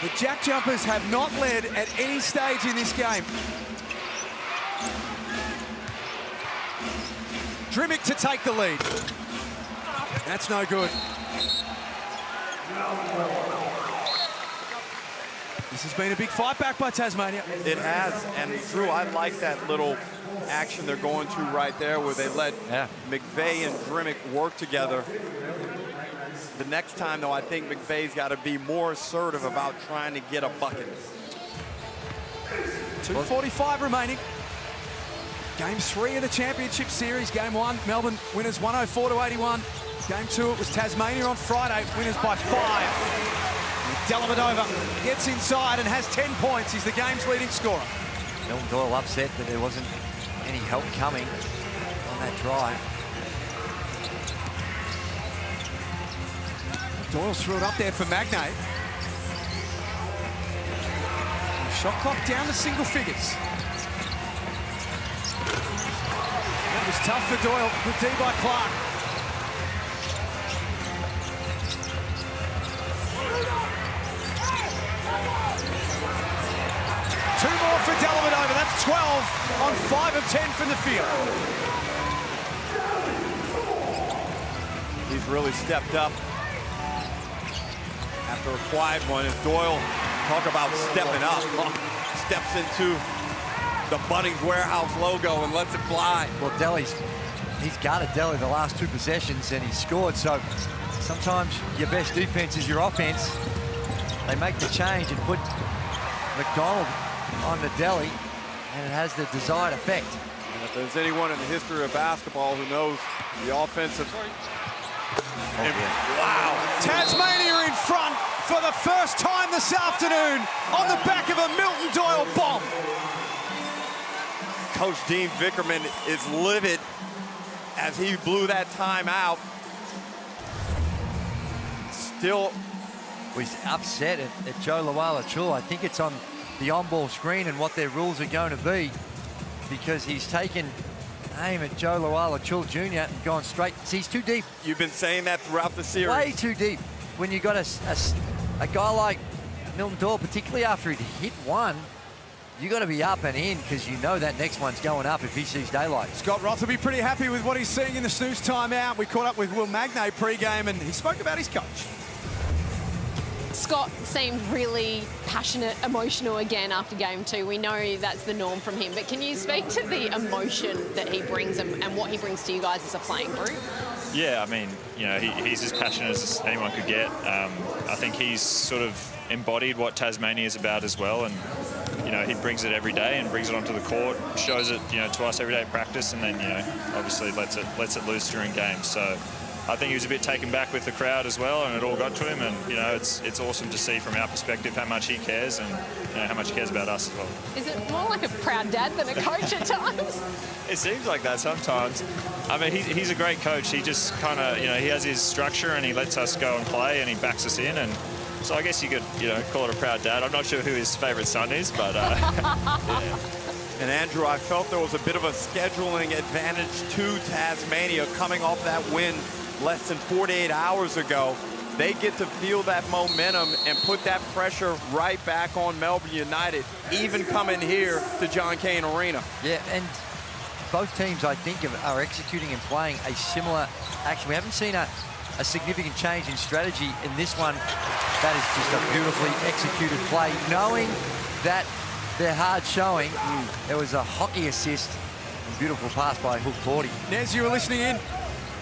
The JackJumpers have not led at any stage in this game. Drimmick to take the lead. That's no good. This has been a big fight back by Tasmania. It has, and Drew, I like that little action they're going to right there where they let McVeigh and Drimmick work together. The next time, though, I think McVeigh's got to be more assertive about trying to get a bucket. 2:45 remaining. Game 3 of the championship series. Game 1, Melbourne winners 104-81. Game 2, it was Tasmania on Friday, winners by 5. Dellavedova gets inside and has 10 points. He's the game's leading scorer. Melbourne Doyle upset that there wasn't any help coming on that drive. Doyle's threw it up there for Magnate. Shot clock down to single figures. That was tough for Doyle. Good D by Clark. Two more for Dellavedova. That's 12 on 5 of 10 from the field. He's really stepped up after a quiet one. As Doyle, talk about stepping up, steps into the Bunnings Warehouse logo and lets it fly. Well, he's guarded Delhi the last 2 possessions and he's scored. So sometimes your best defense is your offense. they make the change and put McDonald on the deli, and it has the desired effect. And if there's anyone in the history of basketball who knows the offensive... Wow. Tasmania in front for the first time this afternoon on the back of a Milton Doyle bomb. Coach Dean Vickerman is livid as he blew that timeout. Still, he's upset at Joe Lawala-Chul. I think it's on the on-ball screen and what their rules are going to be, because he's taken aim at Joe Lawala-Chul Jr. and gone straight. See, he's too deep. You've been saying that throughout the series. Way too deep. When you got a guy like Milton Doyle, particularly after he'd hit one, you got to be up and in, because you know that next one's going up if he sees daylight. Scott Roth will be pretty happy with what he's seeing in the snooze timeout. We caught up with Will Magnay pre-game, and he spoke about his coach. Scott seemed really passionate, emotional again after game 2. We know that's the norm from him, but can you speak to the emotion that he brings and what he brings to you guys as a playing group? Yeah, I mean, you know, he's as passionate as anyone could get. I think he's sort of embodied what Tasmania is about as well, and you know, he brings it every day and brings it onto the court, shows it, you know, to us every day at practice, and then, you know, obviously lets it loose during games. So I think he was a bit taken back with the crowd as well, and it all got to him. And you know, it's awesome to see from our perspective how much he cares, and you know, how much he cares about us as well. Is it more like a proud dad than a coach at times? It seems like that sometimes. I mean, he's a great coach. He just kind of, you know, he has his structure and he lets us go and play and he backs us in. And so I guess you could, you know, call it a proud dad. I'm not sure who his favourite son is, but yeah. And Andrew, I felt there was a bit of a scheduling advantage to Tasmania coming off that win less than 48 hours ago. They get to feel that momentum and put that pressure right back on Melbourne United, even coming here to John Cain Arena. Yeah, and both teams, I think, are executing and playing a similar action. We haven't seen a significant change in strategy in this one. That is just a beautifully executed play, knowing that they're hard showing. There was a hockey assist, a beautiful pass by Hook Porty. Nez, you were listening in.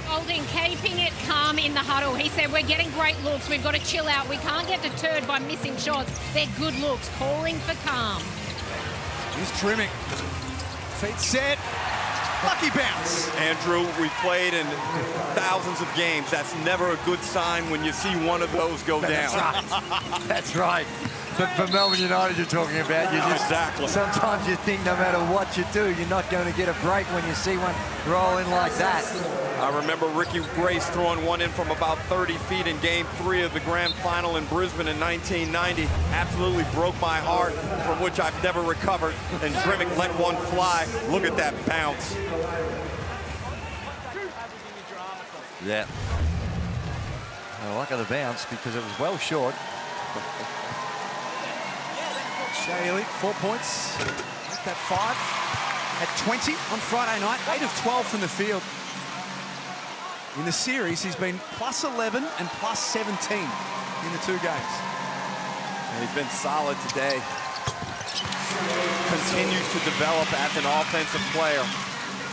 Golding keeping it calm in the huddle. He said, we're getting great looks. We've got to chill out. We can't get deterred by missing shots. They're good looks. Calling for calm. He's trimming. Feet set. Lucky bounce. Andrew, we've played in thousands of games. That's never a good sign when you see one of those go down. That's right. That's right. But for Melbourne United you're talking about, you just exactly. Sometimes you think no matter what you do, you're not going to get a break when you see one roll in like that. I remember Ricky Grace throwing one in from about 30 feet in Game 3 of the Grand Final in Brisbane in 1990. Absolutely broke my heart, from which I've never recovered. And Drimmick let one fly. Look at that bounce. Yeah. I like the bounce because it was well short. Shea Elliott, 4 points. Make that 5 at 20 on Friday night. 8 of 12 from the field. In the series, he's been plus 11 and plus 17 in the 2 games. And he's been solid today. Continues to develop as an offensive player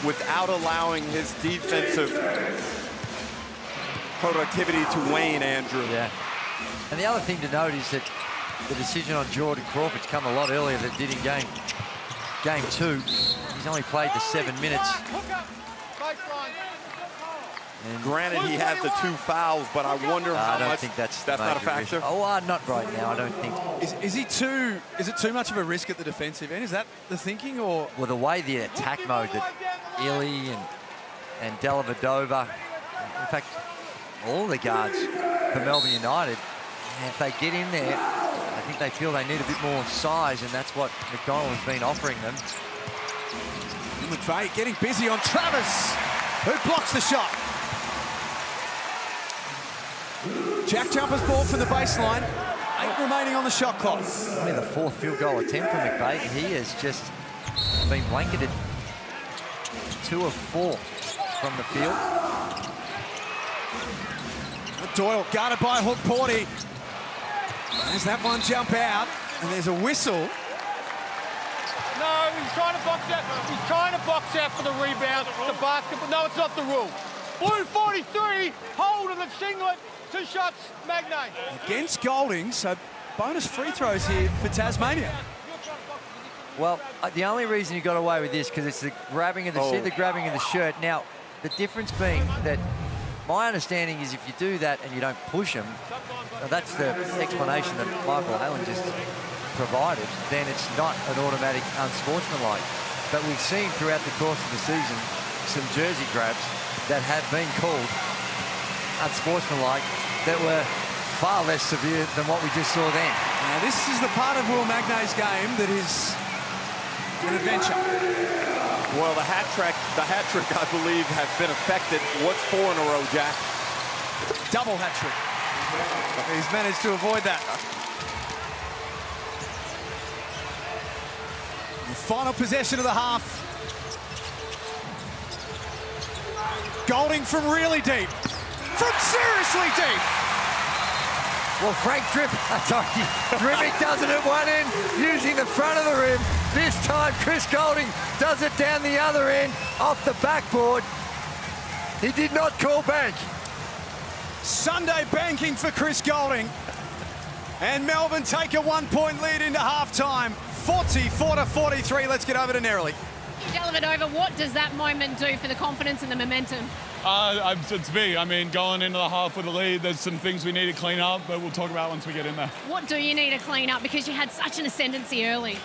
without allowing his defensive productivity to wane, Andrew. Yeah. And the other thing to note is that the decision on Jordan Crawford's come a lot earlier than it did in game 2. He's only played the 7 minutes. And granted, he has the 2 fouls, but I wonder how much. I don't think that's not a factor. Risk. Oh, not right now. I don't think. Is it too much of a risk at the defensive end? Is that the thinking, or? Well, the way the attack mode that Illy and Dellavedova, in fact, all the guards for Melbourne United, if they get in there, I think they feel they need a bit more size, and that's what McDonald has been offering them. McVeigh getting busy on Travis, who blocks the shot. JackJumpers ball from the baseline. 8 remaining on the shot clock. Only the 4th field goal attempt for McVeigh. He has just been blanketed 2 of 4 from the field. Doyle guarded by Hook Porty. There's that one jump out, and there's a whistle. No, he's trying to box out. He's trying to box out for the rebound. The basketball. No, it's not the rule. Blue 43, hold of the singlet. 2 shots, Magnay. Against Golding, so bonus free throws here for Tasmania. Well, the only reason you got away with this because it's the grabbing of the see the grabbing of the shirt. Now, the difference being that my understanding is if you do that and you don't push him, that's the explanation that Michael Halen just provided, then it's not an automatic unsportsmanlike. But we've seen throughout the course of the season some jersey grabs that have been called unsportsmanlike that were far less severe than what we just saw then. Now, this is the part of Will Magnay's game that is an adventure. Well, the hat trick, I believe, has been affected. What's 4 in a row, Jack? Double hat trick. He's managed to avoid that. The final possession of the half. Golding from really deep. From seriously deep. Well, Frank Drippick does it at one end, using the front of the rim. This time, Chris Golding does it down the other end, off the backboard. He did not call bank. Sunday banking for Chris Golding. And Melbourne take a 1-point lead into halftime. 44-43. Let's get over to Nerily. Dellavedova, what does that moment do for the confidence and the momentum? It's big. I mean, going into the half with a lead, there's some things we need to clean up, but we'll talk about once we get in there. What do you need to clean up? Because you had such an ascendancy early.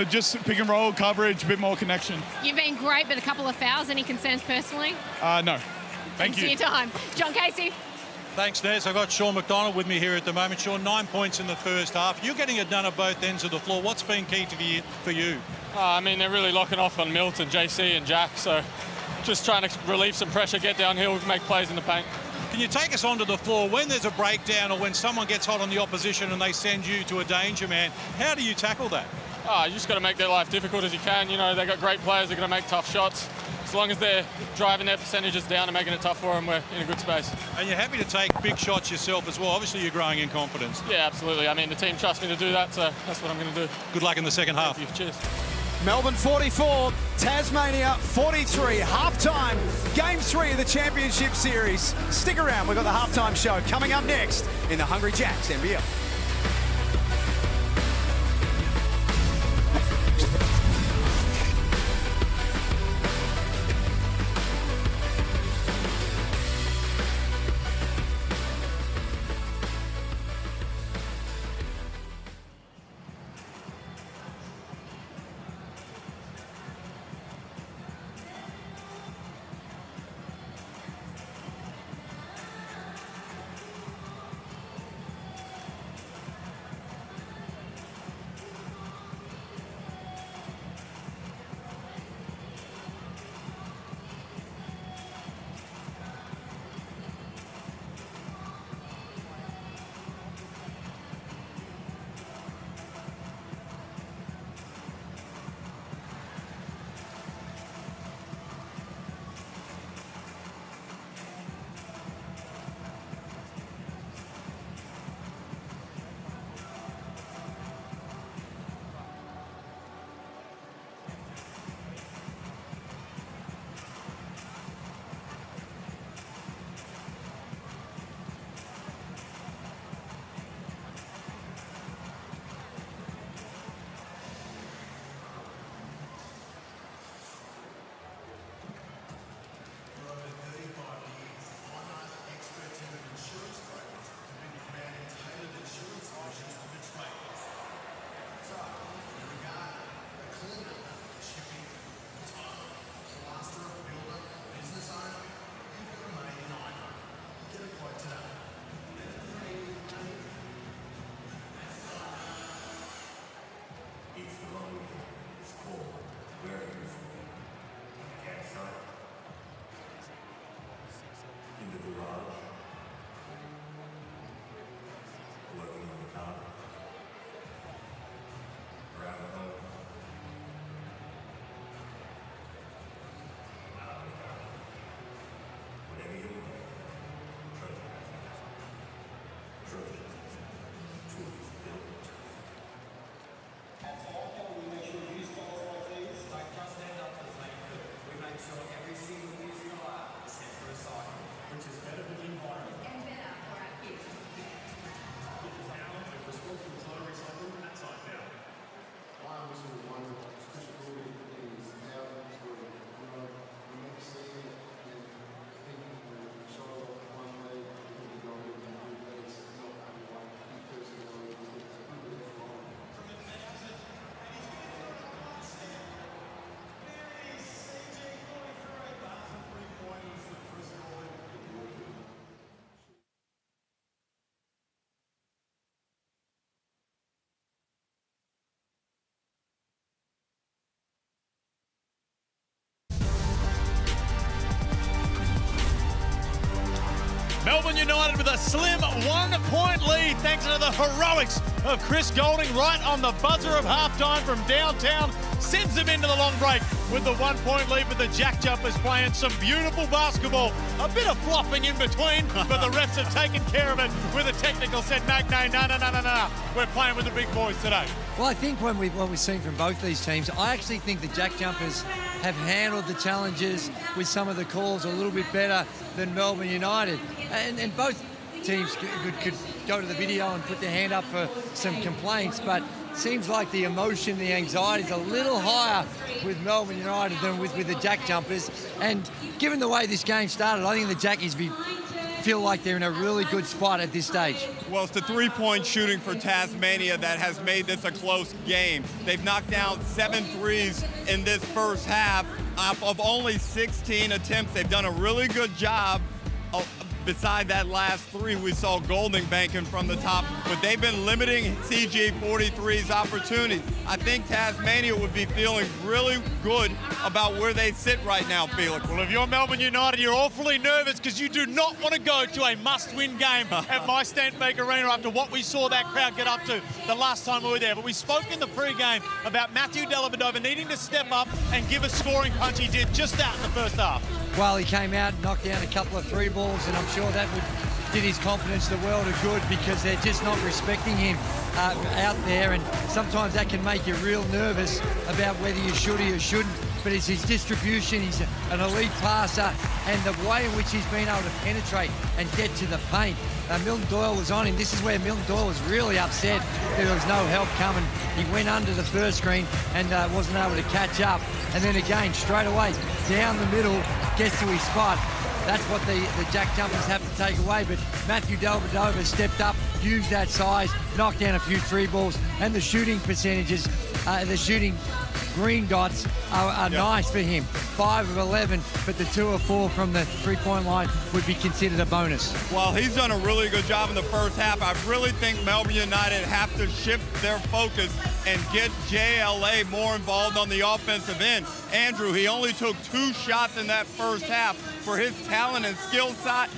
Just pick and roll, coverage, a bit more connection. You've been great, but a couple of fouls. Any concerns personally? No. Thanks for your time. John Casey. Thanks, Des. I've got Sean McDonald with me here at the moment. Sean, 9 points in the first half. You're getting it done at both ends of the floor. What's been key for you? I mean, they're really locking off on Milton, JC and Jack, so just trying to relieve some pressure, get downhill, make plays in the paint. Can you take us onto the floor when there's a breakdown or when someone gets hot on the opposition and they send you to a danger man? How do you tackle that? You just got to make their life difficult as you can. You know, they've got great players, they're going to make tough shots. As long as they're driving their percentages down and making it tough for them, we're in a good space. And you're happy to take big shots yourself as well. Obviously, you're growing in confidence. Yeah, absolutely. I mean, the team trusts me to do that, so that's what I'm going to do. Good luck in the second half. Thank you. Cheers. Melbourne 44, Tasmania 43. Halftime, Game 3 of the Championship Series. Stick around, we've got the halftime show coming up next in the Hungry Jacks NBL. Melbourne United with a slim 1-point lead thanks to the heroics of Chris Golding right on the buzzer of halftime from downtown. Sends them into the long break with the 1-point lead, with the JackJumpers playing some beautiful basketball. A bit of flopping in between, but the refs have taken care of it with a technical said, Magnay, no. We're playing with the big boys today. Well, I think what we've seen from both these teams, I actually think the JackJumpers have handled the challenges with some of the calls a little bit better than Melbourne United. And both teams could go to the video and put their hand up for some complaints, but it seems like the emotion, the anxiety is a little higher with Melbourne United than with the JackJumpers. And given the way this game started, I think the Jackies feel like they're in a really good spot at this stage. Well, it's the three-point shooting for Tasmania that has made this a close game. They've knocked down 7 threes in this first half. Of only 16 attempts, they've done a really good job. Beside that last 3, we saw Golding banking from the top, but they've been limiting CG43's opportunities. I think Tasmania would be feeling really good about where they sit right now, Felix. Well, if you're Melbourne United, you're awfully nervous because you do not want to go to a must-win game at My Stanbank Arena after what we saw that crowd get up to the last time we were there. But we spoke in the pre-game about Matthew Dellavedova needing to step up and give a scoring punch. He did just that in the first half. Well, he came out and knocked down a couple of 3 balls, and I'm sure that did his confidence the world of good, because they're just not respecting him out there, and sometimes that can make you real nervous about whether you should or you shouldn't. But it's his distribution, he's an elite passer, and the way in which he's been able to penetrate and get to the paint. Milton Doyle was on him. This is where Milton Doyle was really upset that there was no help coming. He went under the first screen and wasn't able to catch up. And then again, straight away, down the middle, gets to his spot. That's what the JackJumpers have to take away. But Matthew Dellavedova stepped up, used that size, knocked down a few 3 balls, and the shooting percentages, the shooting green dots are nice for him. 5 of 11, but the 2 of 4 from the 3-point line would be considered a bonus. Well, he's done a really good job in the first half. I really think Melbourne United have to shift their focus and get JLA more involved on the offensive end. Andrew, he only took 2 shots in that first half. For his talent and skill set,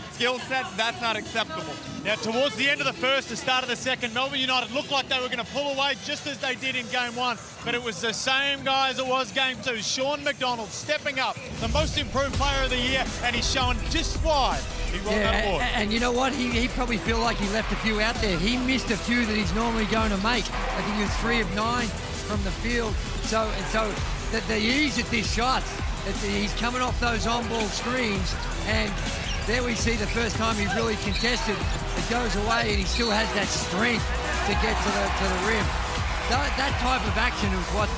that's not acceptable. Now, towards the end of the first, the start of the second, Melbourne United looked like they were going to pull away just as they did in game 1, but it was the same guy as it was game 2. Sean McDonald stepping up, the most improved player of the year, and he's showing just why he won that award. And you know what? He probably feel like he left a few out there. He missed a few that he's normally going to make. I think he was 3 of 9 from the field. So the ease at these shots, he's coming off those on-ball screens, and there we see the first time he really contested. It goes away, and he still has that strength to get to the rim. That type of action was what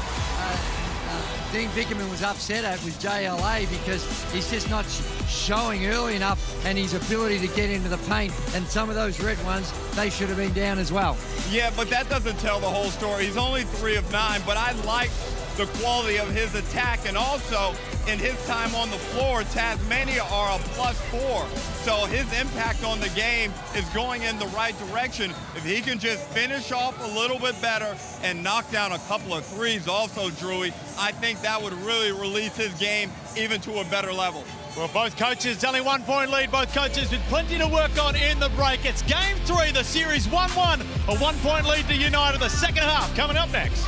Dean Vickerman was upset at with JLA, because he's just not showing early enough, and his ability to get into the paint. And some of those red ones, they should have been down as well. Yeah, but that doesn't tell the whole story. He's only 3 of 9, but I like the quality of his attack, and also in his time on the floor, Tasmania are a +4. So his impact on the game is going in the right direction. If he can just finish off a little bit better and knock down a couple of 3s also, Drewy, I think that would really release his game even to a better level. Well, both coaches, only 1-point lead, both coaches with plenty to work on in the break. It's game 3, the series 1-1, a 1-point lead to United. The second half coming up next.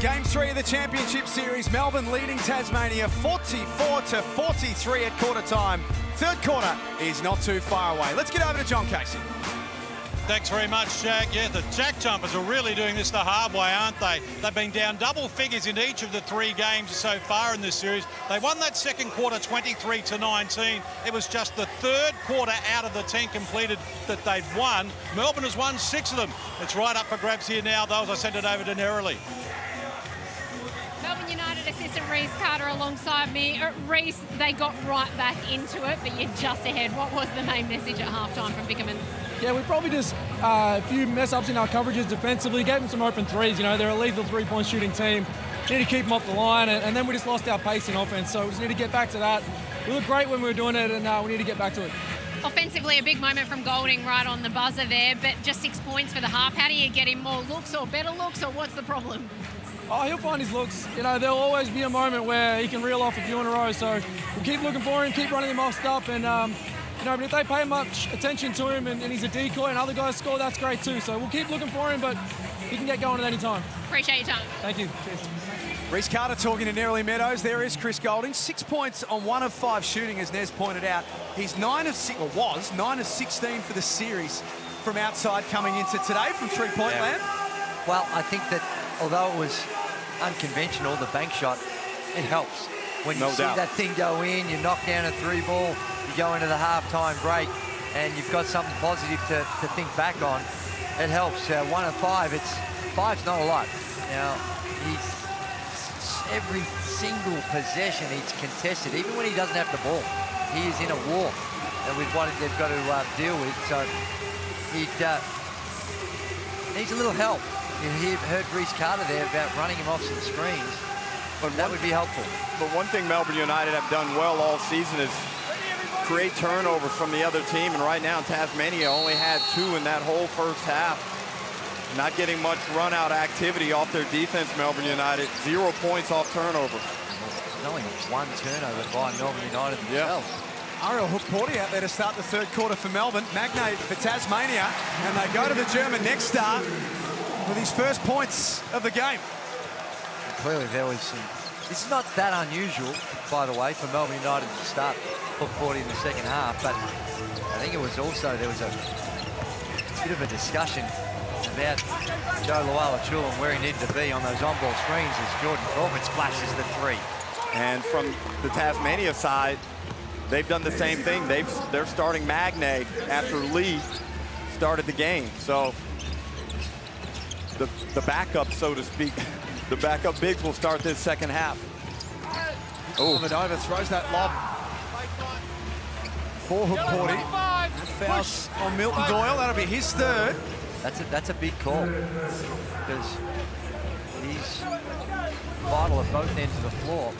Game 3 of the Championship Series. Melbourne leading Tasmania 44-43 at quarter time. Third quarter is not too far away. Let's get over to John Casey. Thanks very much, Jack. Yeah, the JackJumpers are really doing this the hard way, aren't they? They've been down double figures in each of the 3 games so far in this series. They won that second quarter 23-19. It was just the third quarter out of the 10 completed that they'd won. Melbourne has won 6 of them. It's right up for grabs here now, though, as I send it over to Nerily. Melbourne United assistant Reece Carter alongside me. Reece, they got right back into it, but you're just ahead. What was the main message at halftime from Bickerman? Yeah, we probably just a few mess-ups in our coverages defensively, gave them some open threes. You know, they're a lethal three-point shooting team. Need to keep them off the line, and then we just lost our pace in offense, so we just need to get back to that. We looked great when we were doing it, and we need to get back to it. Offensively, a big moment from Golding right on the buzzer there, but just 6 points for the half. How do you get him more looks or better looks, or what's the problem? Oh, he'll find his looks. You know, there'll always be a moment where he can reel off a few in a row, so we'll keep looking for him, keep running him off stuff, and you know, but if they pay much attention to him and he's a decoy and other guys score, that's great too. So we'll keep looking for him, but he can get going at any time. Appreciate your time. Thank you. Cheers. Reece Carter talking to Nerily Meadows. There is Chris Golding. 6 points on 1 of 5 shooting, as Nez pointed out. He's 9 of 16 for the series from outside coming into today from three-point land. Well, I think that although it was unconventional, the bank shot, it helps. When you see that thing go in, you knock down a 3-ball, you go into the halftime break, and you've got something positive to think back on. It helps. 1 of 5, 5's not a lot. Now, every single possession he's contested, even when he doesn't have the ball. He is in a war with what they've got to deal with. So he needs a little help. You heard Reece Carter there about running him off some screens. But that would be helpful. But one thing Melbourne United have done well all season is create turnovers from the other team. And right now, Tasmania only had 2 in that whole first half. Not getting much run-out activity off their defense, Melbourne United. 0 points off turnovers. There's only 1 turnover by Melbourne United themselves. Ariel Hook-Porty out there to start the third quarter for Melbourne. Magnate for Tasmania. And they go to the German next start with his first points of the game. Clearly there was some... This is not that unusual, by the way, for Melbourne United to start Hook-Porty in the second half, but I think it was also, there was a bit of a discussion about Joe Luala-Chula and where he needed to be on those on-ball screens as Jordan Crawford splashes the 3. And from the Tasmania side, they've done the same thing. They're starting Magnay after Lee started the game. So the backup, so to speak, the backup bigs will start this second half. Oh, Vadova throws that lob for Hook-Porty. That fouls on Milton Doyle. That'll be his third. That's a big call because he's vital at both ends of the floor.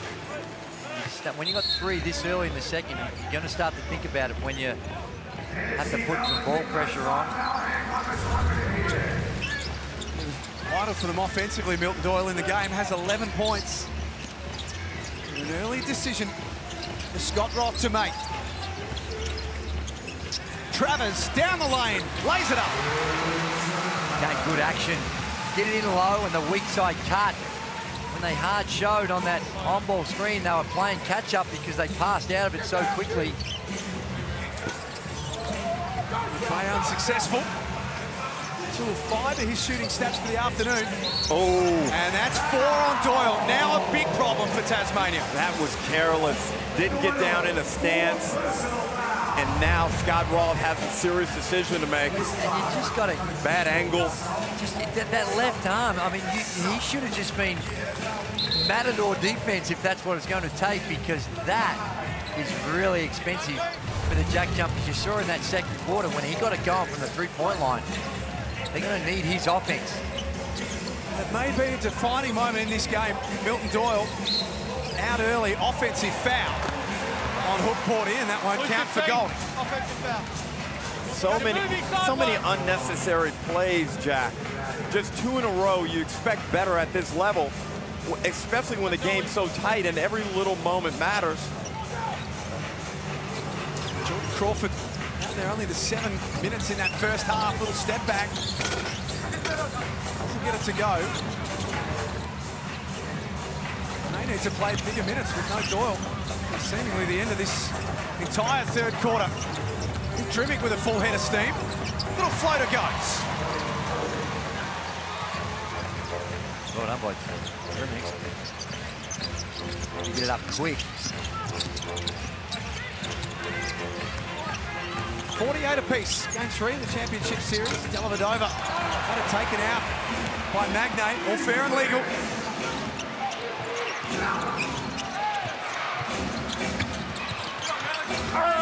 When you got 3 this early in the second, you're going to start to think about it when you have to put some ball pressure on. Vital for them offensively. Milton Doyle in the game has 11 points. An early decision for Scott Roth to make. Travers down the lane, lays it up. Okay, good action. Get it in low and the weak side cut. When they hard showed on that on-ball screen, they were playing catch-up because they passed out of it so quickly. Play unsuccessful. 2 of 5 of his shooting stats for the afternoon. Oh. And that's 4 on Doyle. Now a big problem for Tasmania. That was careless. Didn't get down in a stance. And now Scott Roth has a serious decision to make. And you just got a bad angle. Just that left arm. I mean, he should have just been matador defense if that's what it's going to take, because that is really expensive for the JackJumpers. You saw in that second quarter when he got it going from the 3-point line. They're going to need his offense. It may be a defining moment in this game. Milton Doyle out early, offensive foul on Hook-Porty, and that won't count for goal. So many unnecessary plays, Jack. Just 2 in a row. You expect better at this level, especially when the game's so tight and every little moment matters. Jordan Crawford out there only the 7 minutes in that first half. Little step back. Doesn't get it to go. need to play bigger minutes with no Doyle. It's seemingly the end of this entire third quarter. Drimic with a full head of steam. Little floater goes. Well done by Drimic. You get it up quick. 48 apiece. Game 3 of the championship series. Dellavedova had it taken out by Magnate. All fair and legal.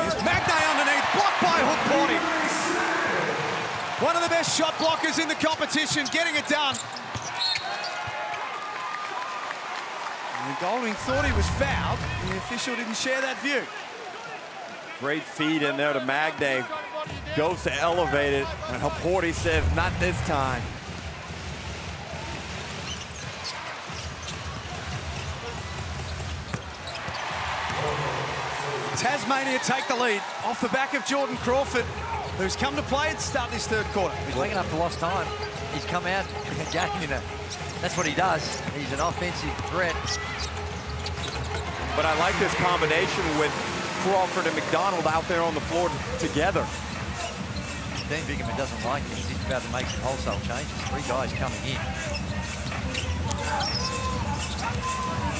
Here's Magnate underneath. Blocked by Hook Porty. One of the best shot blockers in the competition. Getting it done. And Golding thought he was fouled. The official didn't share that view. Great feed in there to Magnay. Goes to elevate it, and Porty says, not this time. Tasmania take the lead off the back of Jordan Crawford, who's come to play and start this third quarter. He's making up for lost time. He's come out again, that's what he does. He's an offensive threat. But I like this combination with Crawford and McDonald out there on the floor together. Dean Bickerman doesn't like it. He's about to make some wholesale changes. 3 guys coming in.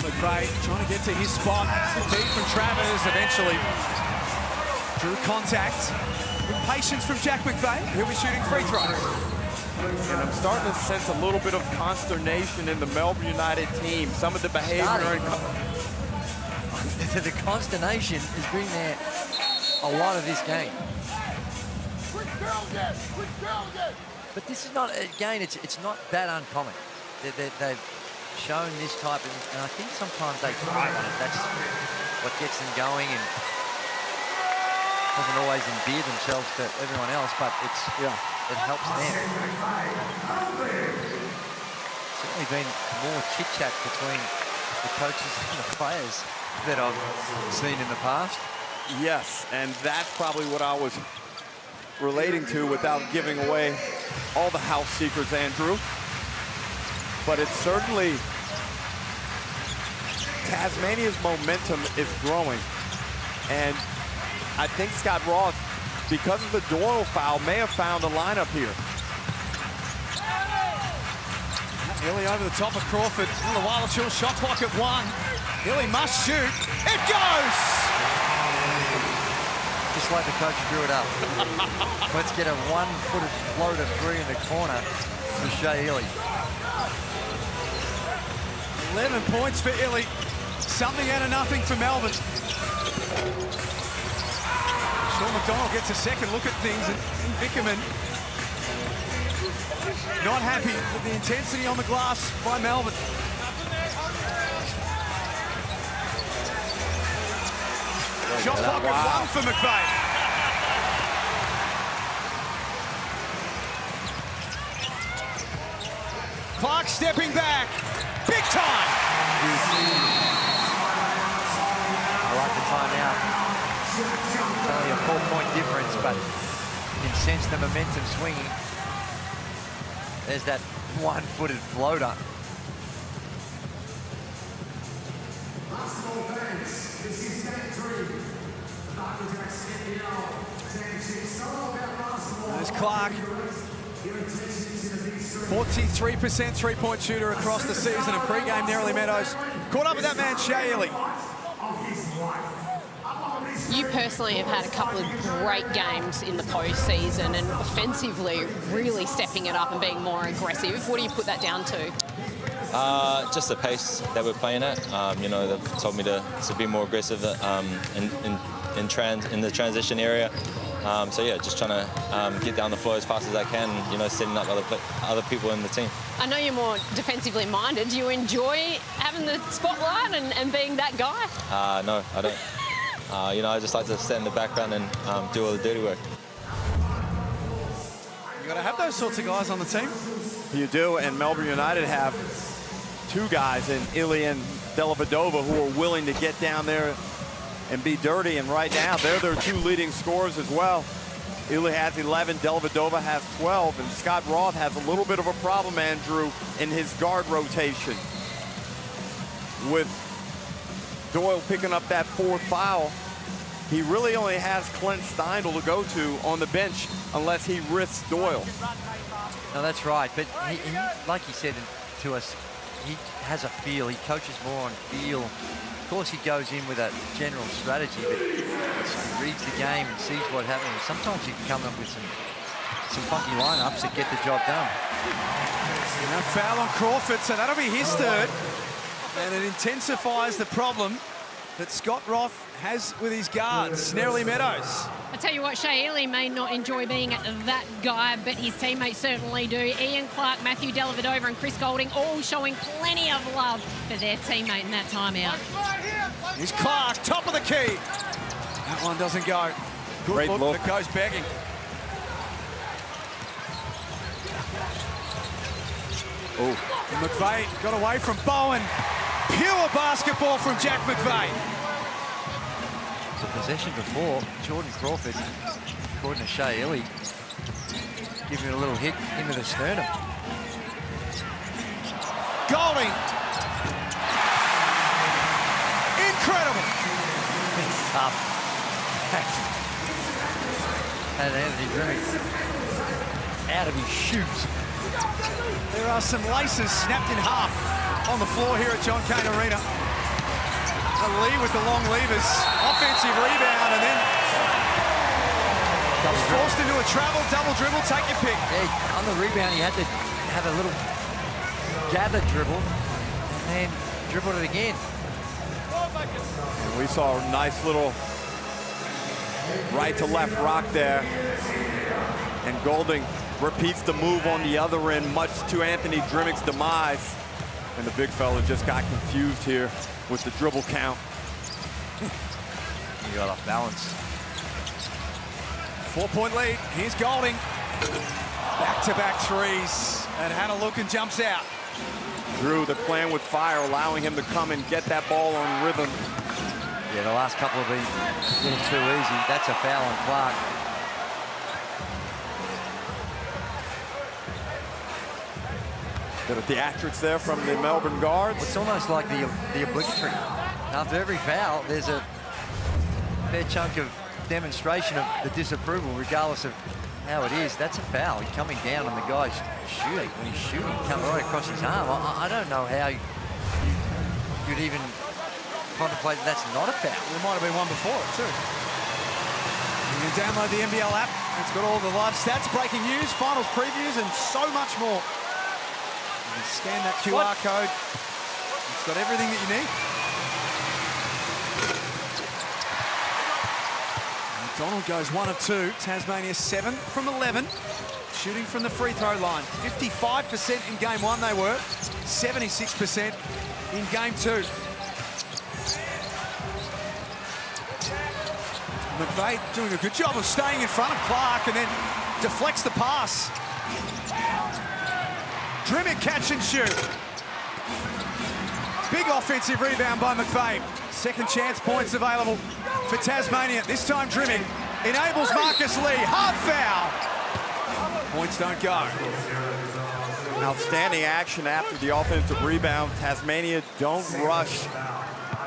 McVeigh trying to get to his spot. Deep from Travers, eventually drew contact. With patience from Jack McVeigh, he'll be shooting free throws. And I'm starting to sense a little bit of consternation in the Melbourne United team. Some of the behavior. The consternation has been there a lot of this game. But this is not, again, it's not that uncommon. They've shown this type of, and I think sometimes they thrive on it. That's what gets them going and doesn't always endear themselves to everyone else, but it helps them. Certainly been more chit-chat between the coaches and the players that I've seen in the past. Yes, and that's probably what I was relating to without giving away all the house secrets, Andrew. But it's certainly, Tasmania's momentum is growing. And I think Scott Ross, because of the Doyle foul, may have found a lineup here. Illy over the top of Crawford. The Wild Chill shot clock at 1. Illy must shoot. It goes! Just like the coach drew it up. Let's get a 1-footed floater 3 in the corner for Shea Illy. 11 points for Illy. Something out of nothing for Melbourne. Sean McDonald gets a second look at things, and Bickerman not happy with the intensity on the glass by Melbourne. Shot clock at 1 for McVeigh. Clark stepping back. Big time. I like the timeout. It's only a 4-point difference, but you can sense the momentum swinging. There's that 1-footed floater. There's Clark. 43% three-point shooter across the season, and pre-game Narrowly Meadows caught up with that man, Shea Illy. You personally have had a couple of great games in the postseason and offensively really stepping it up and being more aggressive. What do you put that down to? Just the pace that we're playing at. They've told me to be more aggressive in the transition area. Just trying to get down the floor as fast as I can, setting up other people in the team. I know you're more defensively minded. Do you enjoy having the spotlight and being that guy? No, I don't. I just like to stand in the background and do all the dirty work. You got to have those sorts of guys on the team. You do, and Melbourne United have 2 guys in Illy and Dellavedova who are willing to get down there and be dirty, and right now they're their 2 leading scorers as well. Illy has 11, Dellavedova has 12, and Scott Roth has a little bit of a problem, Andrew, in his guard rotation with Doyle picking up that 4th foul. He really only has Clint Steindl to go to on the bench unless he risks Doyle. No, that's right. But he, like he said to us, he has a feel. He coaches more on feel. Of course, he goes in with a general strategy, but he reads the game and sees what happens. Sometimes he can come up with some funky lineups that get the job done. And a foul on Crawford, so that'll be his 3rd. And it intensifies the problem that Scott Roth has with his guards. Snarley Meadows. I tell you what, Shea Ely may not enjoy being that guy, but his teammates certainly do. Ian Clark, Matthew Dellavedova and Chris Golding all showing plenty of love for their teammate in that timeout. Here's Clark, top of the key. That one doesn't go. Good Great look. That goes begging. Oh. McVeigh got away from Bowen. Pure basketball from Jack McVeigh. The possession before, Jordan Crawford, according to Shea Ely, giving it a little hit into the sternum. Golding. Incredible. It's tough. And Anthony Grimmett out of his shoes. There are some laces snapped in half on the floor here at John Cain Arena. A lead with the long levers. Offensive rebound, and then was forced into a travel, double dribble, take your pick. Yeah, on the rebound, he had to have a little gather dribble and then dribbled it again. And we saw a nice little right to left rock there. And Golding repeats the move on the other end, much to Anthony Drimmick's demise. And the big fella just got confused here with the dribble count. He got off balance. 4-point lead. Here's Golding. Back-to-back threes. And had a look and jumps out. Drew, the plan with fire, allowing him to come and get that ball on rhythm. Yeah, the last couple have been a little too easy. That's a foul on Clark. Bit of theatrics there from the Melbourne guards. It's almost like the obligatory. After every foul, there's a fair chunk of demonstration of the disapproval, regardless of how it is. That's a foul. He's coming down on the guy's shooting. When he's shooting, come right across his arm. I don't know how you'd even contemplate that's not a foul. There might have been one before it too. You can download the NBL app. It's got all the live stats, breaking news, finals previews, and so much more. You can scan that QR code. It's got everything that you need. McDonald goes 1 of 2. Tasmania 7 from 11. Shooting from the free throw line. 55% in game 1 they were. 76% in game 2. McVeigh doing a good job of staying in front of Clark and then deflects the pass. Drimmick catch and shoot. Big offensive rebound by McVeigh. Second chance points available for Tasmania. This time Drimmick enables Marcus Lee. Hard foul. Points don't go. Outstanding action after the offensive rebound. Tasmania don't rush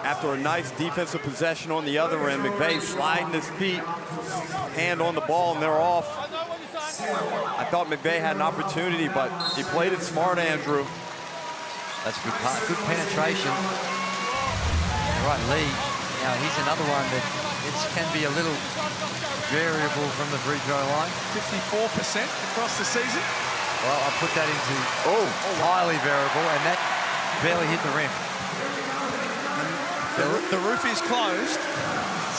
after a nice defensive possession on the other end. McVeigh sliding his feet, hand on the ball, and they're off. I thought McVeigh had an opportunity, but he played it smart, Andrew. That's a good penetration. Right, Lee. Now he's another one that can be a little variable from the free throw line. 54% across the season. Well, I put that into highly variable, and that barely hit the rim. The roof is closed.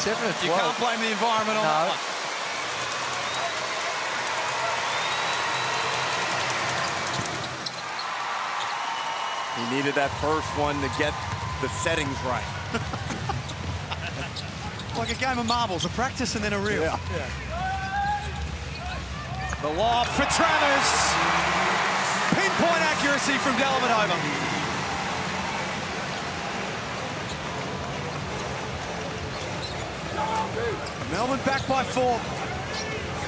7 of 12. You can't blame the environment on that one. He needed that first one to get the settings right. Like a game of marbles, a practice and then a real. Yeah. The lob for Travers. Pinpoint accuracy from Dellavedova. Melbourne back by 4.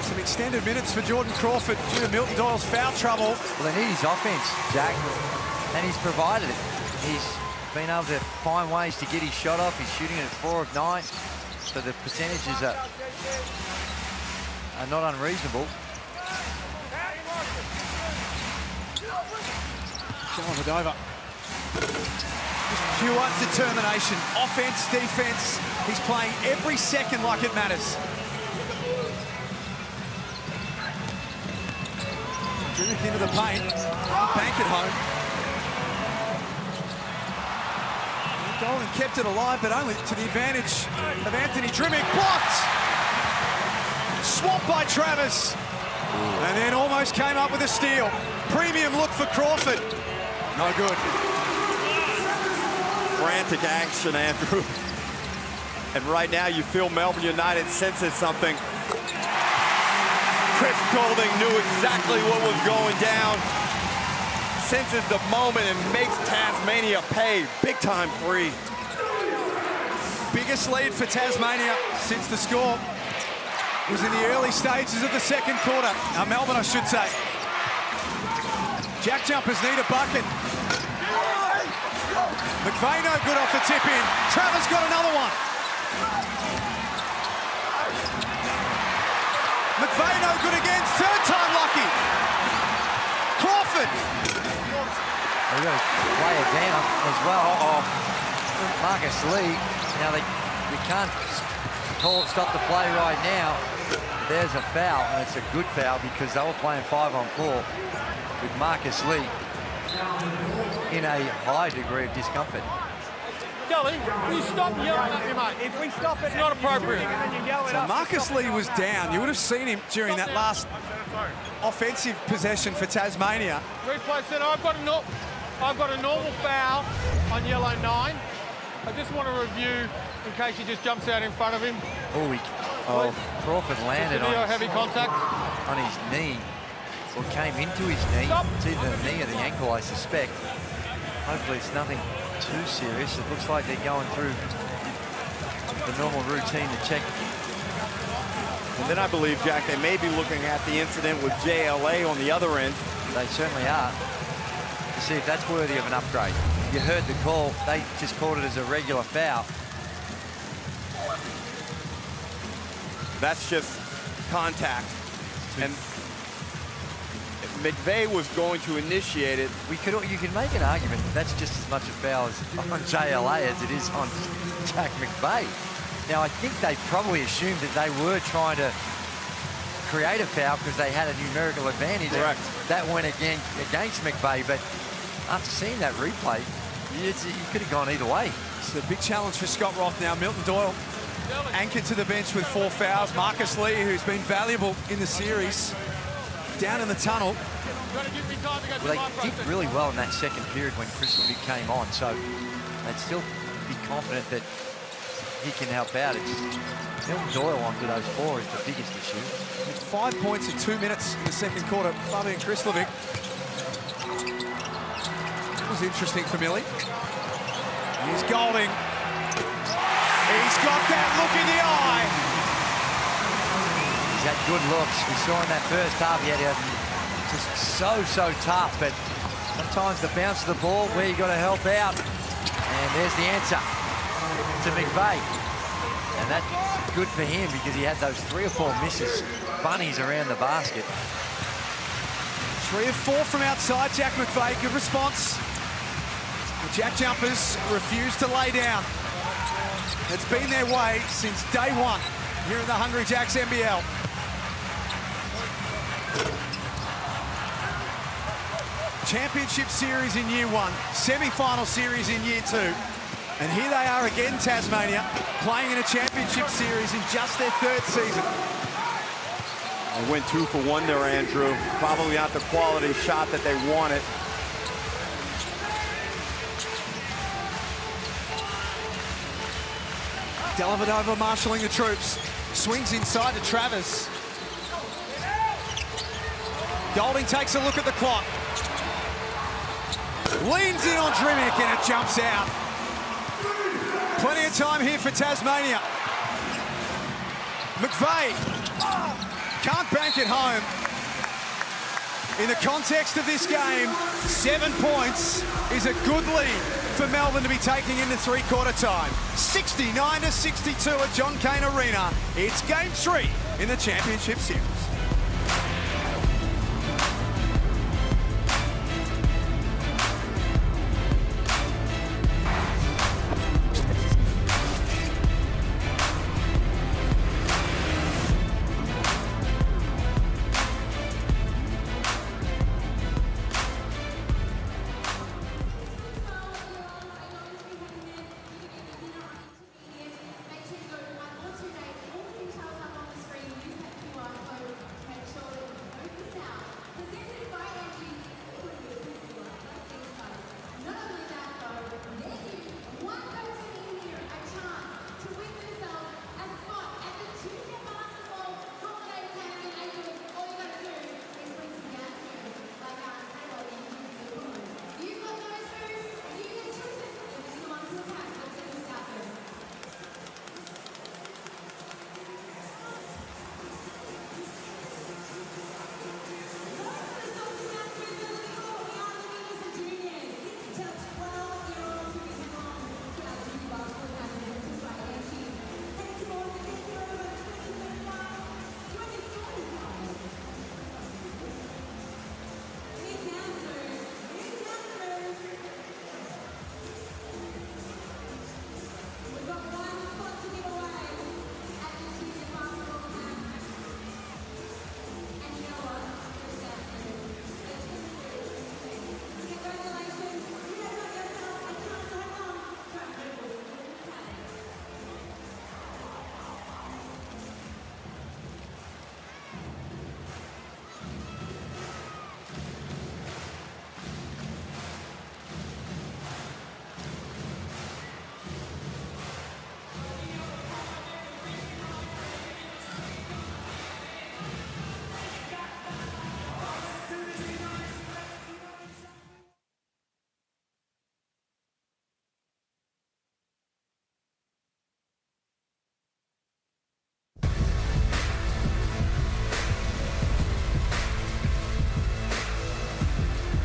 Some extended minutes for Jordan Crawford due to Milton Doyle's foul trouble. Well, they need his offense, Jack, and he's provided it. He's been able to find ways to get his shot off. He's shooting it at 4 of 9, so the percentages are not unreasonable. Dellavedova. Just pure determination. Offense, defense. He's playing every second like it matters. Drimic into the paint. Bank it home. Golden kept it alive, but only to the advantage of Anthony Drimic. Blocked! Swamped by Travis. And then almost came up with a steal. Premium look for Crawford. No good. Frantic action, Andrew. And right now you feel Melbourne United senses something. Chris Golding knew exactly what was going down. Senses the moment and makes Tasmania pay. Big time three. Biggest lead for Tasmania since the score was in the early stages of the second quarter. Melbourne, I should say. JackJumpers need a bucket. McVeigh no good off the tip in. Travers got another one. McVeigh no good again. Third time lucky. Crawford. They've got to play it down as well. Marcus Lee. Now we can't stop the play right now. There's a foul, and it's a good foul because they were playing 5-on-4 with Marcus Lee in a high degree of discomfort. Gully, will you stop yelling at me, mate? If we stop it, it's not appropriate. So Marcus Lee was down. You would have seen him during that last offensive possession for Tasmania. Replay center, I've got a normal foul on yellow 9. I just want to review in case he just jumps out in front of him. Crawford landed on heavy contact on his knee, or came into his knee. It's either the knee or the ankle, I suspect. Hopefully it's nothing too serious. It looks like they're going through the normal routine to check. And then I believe, Jack, they may be looking at the incident with JLA on the other end. They certainly are, to see if that's worthy of an upgrade. You heard the call. They just called it as a regular foul. That's just contact. And McVeigh was going to initiate it. You could make an argument that's just as much a foul on JLA as it is on Jack McVeigh. Now, I think they probably assumed that they were trying to create a foul because they had a numerical advantage. Correct. That went against McVeigh, but after seeing that replay, you could have gone either way. It's a big challenge for Scott Roth now. Milton Doyle anchored to the bench with 4 fouls. Marcus Lee, who's been valuable in the series, down in the tunnel. Well, they did really well in that second period when Chris Vick came on, so they'd still be confident that he can help out. It's Milton Doyle onto those 4 is the biggest issue. With 5 points in 2 minutes in the second quarter, Fabian Krislovic. It was interesting for Millie. Here's Golding. He's got that look in the eye. He's had good looks. We saw in that first half, he had just so tough, but sometimes the bounce of the ball where you got to help out. And there's the answer to McVeigh. And that's good for him because he had those 3 or 4 misses, bunnies around the basket. 3 of 4 from outside, Jack McVeigh. Good response. The JackJumpers refuse to lay down. It's been their way since day 1 here in the Hungry Jacks NBL. Championship series in year 1, semi-final series in year 2. And here they are again, Tasmania, playing in a championship series in just their 3rd season. They went 2 for 1 there, Andrew. Probably not the quality shot that they wanted. Dellavedova marshalling the troops. Swings inside to Travers. Golding takes a look at the clock. Leans in on Drimic and it jumps out. Plenty of time here for Tasmania. McVeigh can't bank it home. In the context of this game, 7 points is a good lead for Melbourne to be taking in the three-quarter time. 69-62 at John Cain Arena. It's game 3 in the championship series.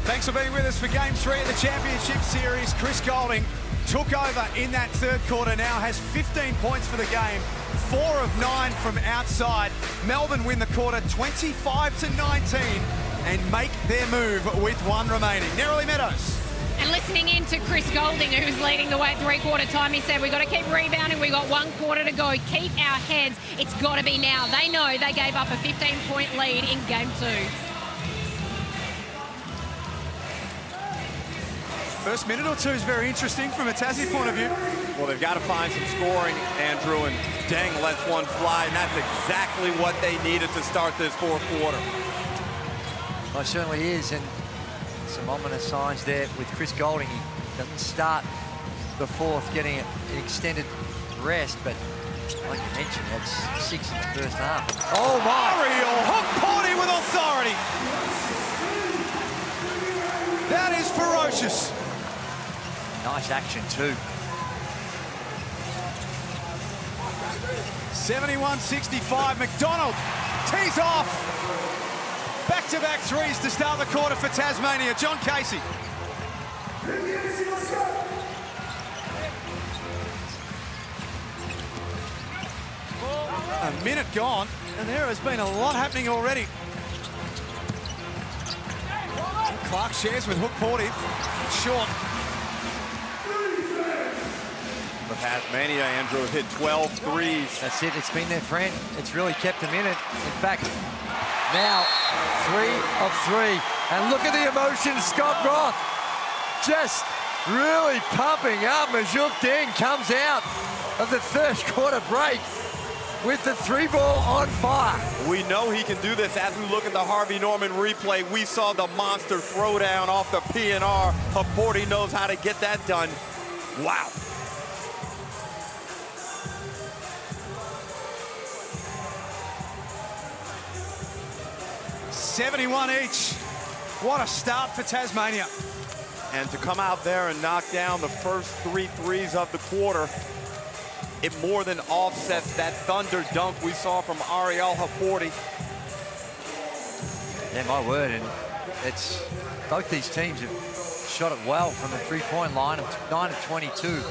Thanks for being with us for Game 3 of the Championship Series. Chris Goulding took over in that third quarter, now has 15 points for the game, 4 of 9 from outside. Melbourne win the quarter 25-19 and make their move with 1 remaining. Nerily Meadows. And listening in to Chris Goulding, who's leading the way at three-quarter time, he said, we've got to keep rebounding. We've got 1 quarter to go. Keep our heads. It's got to be now. They know they gave up a 15-point lead in Game 2. First minute or two is very interesting from a Tassie point of view. Well, they've got to find some scoring, Andrew, and Deng lets one fly, and that's exactly what they needed to start this fourth quarter. Well, it certainly is, and some ominous signs there with Chris Goulding. He doesn't start the fourth getting an extended rest, but like you mentioned, that's 6 in the first half. Oh my! Ariel hook party with authority. That is ferocious. Nice action too. 71-65, McDonald tees off. Back-to-back threes to start the quarter for Tasmania. John Casey. A minute gone, and there has been a lot happening already. Clark shares with Hook Porty. Short. Tasmania, Andrew, hit 12 threes. That's it. It's been their friend. It's really kept them in it. In fact, now 3 of 3. And look at the emotion. Scott Roth just really pumping up. Majuk Deng comes out of the third quarter break with the 3-ball on fire. We know he can do this. As we look at the Harvey Norman replay, we saw the monster throwdown off the P&R. Haporti knows how to get that done. Wow. $71 each. What a start for Tasmania. And to come out there and knock down the first 3 threes of the quarter, it more than offsets that thunder dunk we saw from Ariel Haporti. Yeah, my word. And it's both these teams have shot it well from the three-point line of 9 of 22,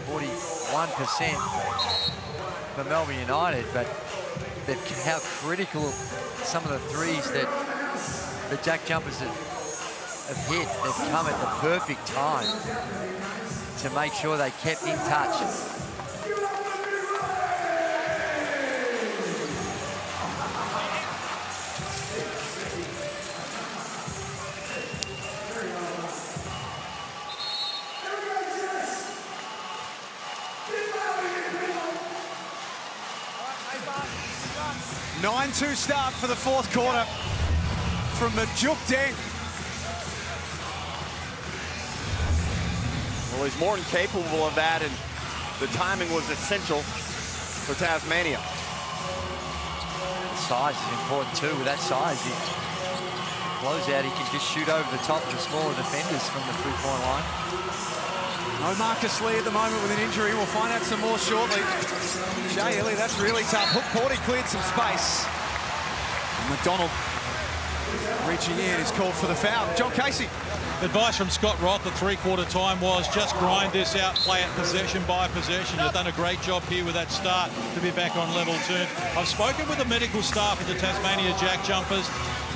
41% for Melbourne United, but how critical some of the threes that the JackJumpers have hit. They've come at the perfect time to make sure they kept in touch. (9-2) start for the fourth quarter from Majuk Deng. Well, he's more than capable of that, and the timing was essential for Tasmania. Size is important too. With that size, he blows out. He can just shoot over the top of the smaller defenders from the three-point line. No Marcus Lee at the moment with an injury. We'll find out some more shortly. Jay Ellie, that's really tough. Hook Porty cleared some space. McDonald reaching in is called for the foul. John Casey. Advice from Scott Roth at three-quarter time was just grind this out, play it possession by possession. You've done a great job here with that start to be back on level 2. I've spoken with the medical staff of the Tasmania JackJumpers.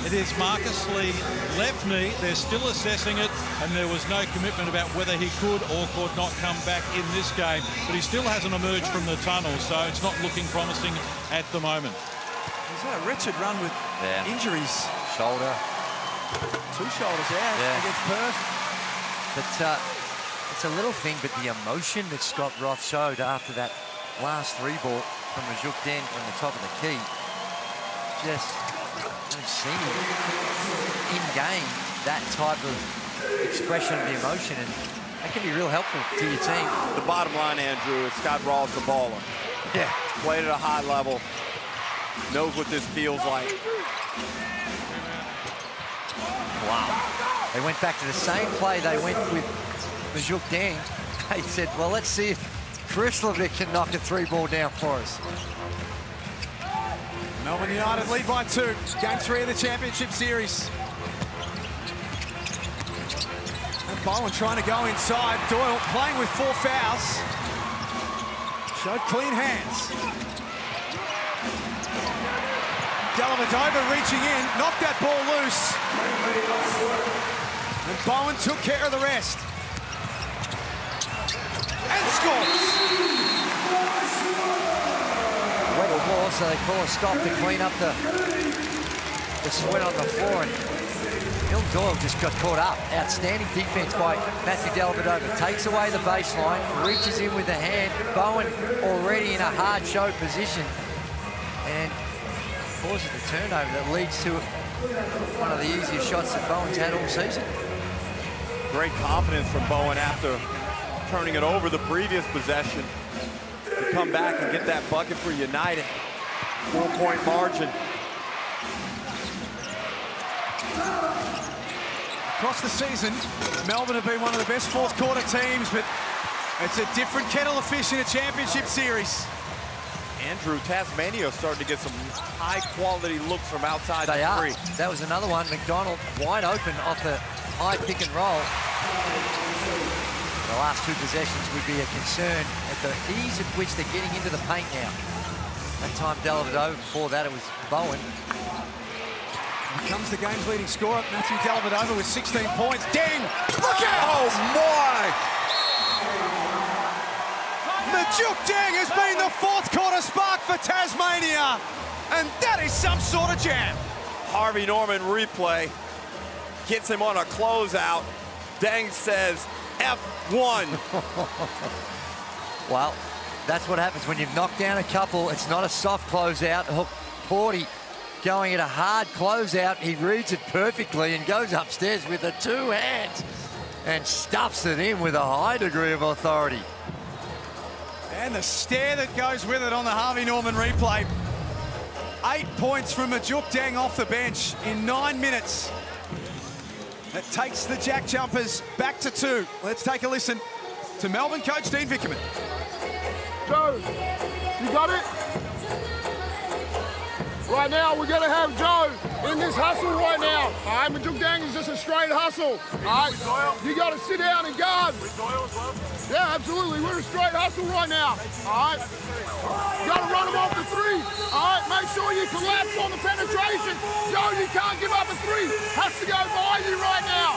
It is Marcus Lee, left knee. They're still assessing it, and there was no commitment about whether he could or could not come back in this game. But he still hasn't emerged from the tunnel, so it's not looking promising at the moment. He's had a wretched run with injuries. Shoulder. 2 shoulders out against Perth. But it's a little thing, but the emotion that Scott Roth showed after that last 3 ball from Majuk Deng from the top of the key, just haven't seen him in game, that type of expression of the emotion, and that can be real helpful to your team. The bottom line, Andrew, is Scott Rawls the baller. Yeah. Played at a high level, knows what this feels like. Wow. They went back to the same play they went with Majuk Deng. They said, well, let's see if Krislovic can knock a 3-ball down for us. Melbourne United lead by 2. Game 3 of the championship series. And Bowen trying to go inside. Doyle playing with 4 fouls. Showed clean hands. Dellavedova reaching in, knocked that ball loose. And Bowen took care of the rest. And scores! Wet ball, so they call a stop to clean up the sweat on the floor. And Bill Doyle just got caught up. Outstanding defense by Matthew Dellavedova. Takes away the baseline, reaches in with the hand. Bowen already in a hard show position. And causes the turnover that leads to one of the easiest shots that Bowen's had all season. Great confidence from Bowen after turning it over the previous possession to come back and get that bucket for United. 4-point margin. Across the season, Melbourne have been one of the best fourth quarter teams, but it's a different kettle of fish in a championship series. Andrew, Tasmania starting to get some high-quality looks from outside the three. That was another one. McDonald wide open off the high pick and roll. The last 2 possessions would be a concern at the ease at which they're getting into the paint now. That time Dellavedova, before that it was Bowen. Here comes the game's leading scorer, Matthew Dellavedova with 16 points. Deng! Look out! Oh, my! Majuk Deng has been the fourth quarter spark for Tasmania, and that is some sort of jam. Harvey Norman replay gets him on a closeout. Deng says F1. Well, that's what happens when you've knocked down a couple. It's not a soft closeout. Hook Porty going at a hard closeout. He reads it perfectly and goes upstairs with the 2 hands and stuffs it in with a high degree of authority. And the stare that goes with it on the Harvey Norman replay. 8 points from Majuk Deng off the bench in 9 minutes. That takes the JackJumpers back to 2. Let's take a listen to Melbourne coach Dean Vickerman. Joe, you got it? Right now, we're going to have Joe in this hustle right now. All right, Majuk Dang is just a straight hustle. All right, you got to sit down and guard. Yeah, absolutely. We're a straight hustle right now. All right, you got to run them off the three. All right, make sure you collapse on the penetration. Joe, you can't give up a three. Has to go by you right now.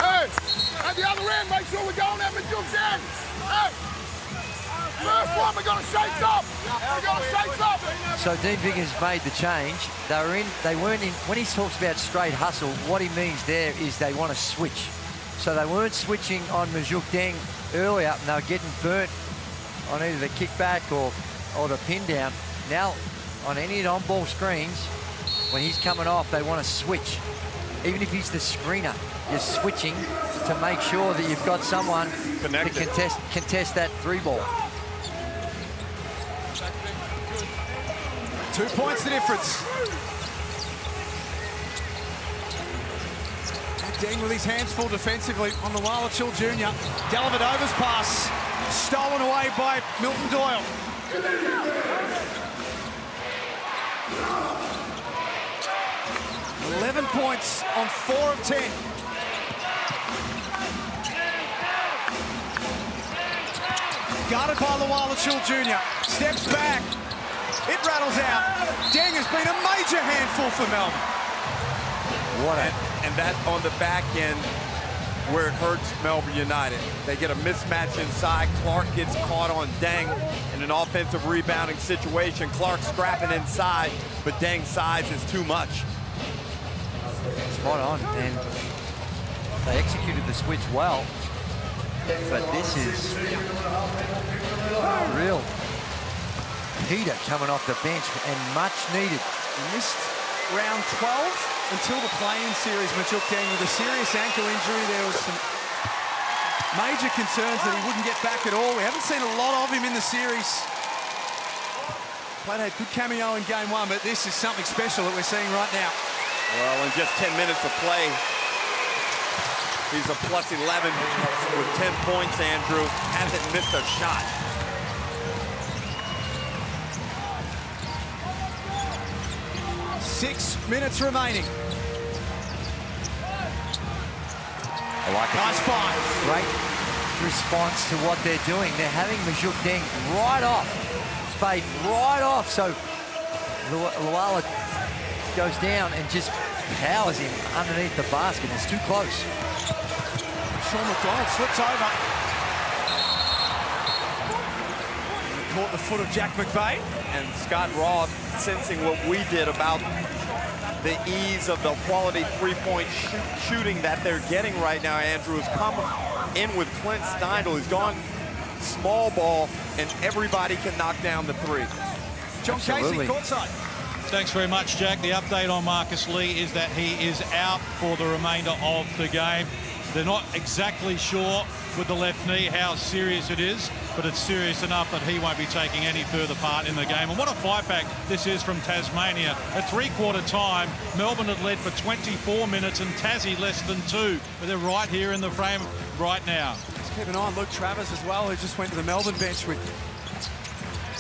Hey, at the other end, make sure we're going at Majuk Dang. Hey. First one, we're gonna shake up. We're gonna shake up. So Dean Biggins made the change. They weren't in, when he talks about straight hustle, what he means there is they want to switch. So they weren't switching on Majuk Deng earlier, and they were getting burnt on either the kickback or the pin down. Now, on any of the on-ball screens, when he's coming off, they want to switch. Even if he's the screener, you're switching to make sure that you've got someone connected to contest that three ball. 2 points the difference. Deng with his hands full defensively on the Wallachil Jr. Dellavedova's pass stolen away by Milton Doyle. $11 points on 4 of 10. Guarded by the Wallachil Jr. Steps back. It rattles out. Deng has been a major handful for Melbourne. And that on the back end where it hurts Melbourne United. They get a mismatch inside. Clark gets caught on Deng in an offensive rebounding situation. Clark scrapping inside, but Deng's size is too much. Spot on, and they executed the switch well, but this is real heater coming off the bench, and much needed. He missed round 12 until the play-in series. Majuk Deng with a serious ankle injury. There was some major concerns that he wouldn't get back at all. We haven't seen a lot of him in the series. Played a good cameo in game 1, but this is something special that we're seeing right now. Well, in just 10 minutes of play, he's a plus 11 with 10 points, Andrew. Hasn't missed a shot. Six minutes remaining. I like it. Nice find. Great response to what they're doing. They're having Majuk Deng right off. Fade right off. So Luala goes down and just powers him underneath the basket. It's too close. Sean McDonald slips over. Caught the foot of Jack McVeigh. And Scott Roth, sensing what we did about the ease of the quality three-point shooting that they're getting right now, Andrew, has come in with Clint Steindl. He's gone small ball, and everybody can knock down the three. John Casey, courtside. Thanks very much, Jack. The update on Marcus Lee is that he is out for the remainder of the game. They're not exactly sure with the left knee how serious it is, but it's serious enough that he won't be taking any further part in the game. And what a fight back this is from Tasmania. At three-quarter time, Melbourne had led for 24 minutes and Tassie less than 2. But they're right here in the frame right now. Let's keep an eye on Luke Travers as well, who just went to the Melbourne bench with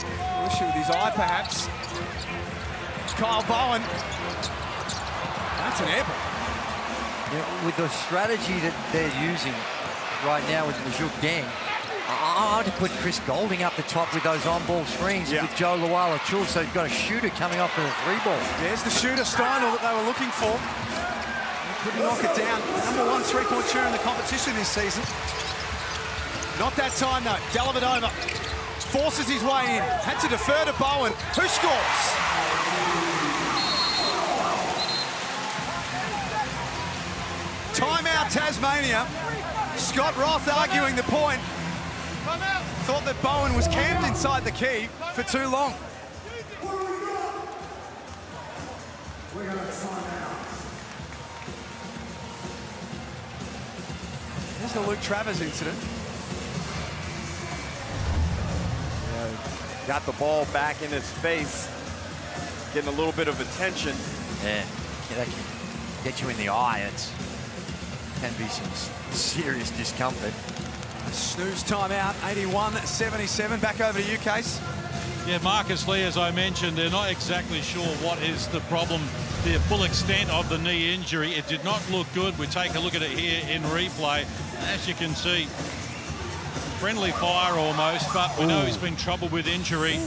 an issue with his eye, perhaps. Kyle Bowen. That's an airball. Yeah, with the strategy that they're using right now with Majuk Deng, I'd put Chris Golding up the top with those on-ball screens with Joe Luala-Chul, so you've got a shooter coming off with a three ball. There's the shooter, Steindl, that they were looking for. They couldn't knock it down. #1 three-point shooter in the competition this season. Not that time, though. Dellavedova forces his way in. Had to defer to Bowen, who scores. Timeout, Tasmania. Scott Roth arguing the point. Thought that Bowen was camped inside the key for too long. There's the Luke Travers incident. Got the ball back in his face, getting a little bit of attention. Yeah, that can get you in the eye. It can be some serious discomfort. Snooze timeout, 81-77. Back over to you, Case. Yeah, Marcus Lee, as I mentioned, they're not exactly sure what is the problem, the full extent of the knee injury. It did not look good. We take a look at it here in replay. As you can see, friendly fire almost, but we know he's been troubled with injury.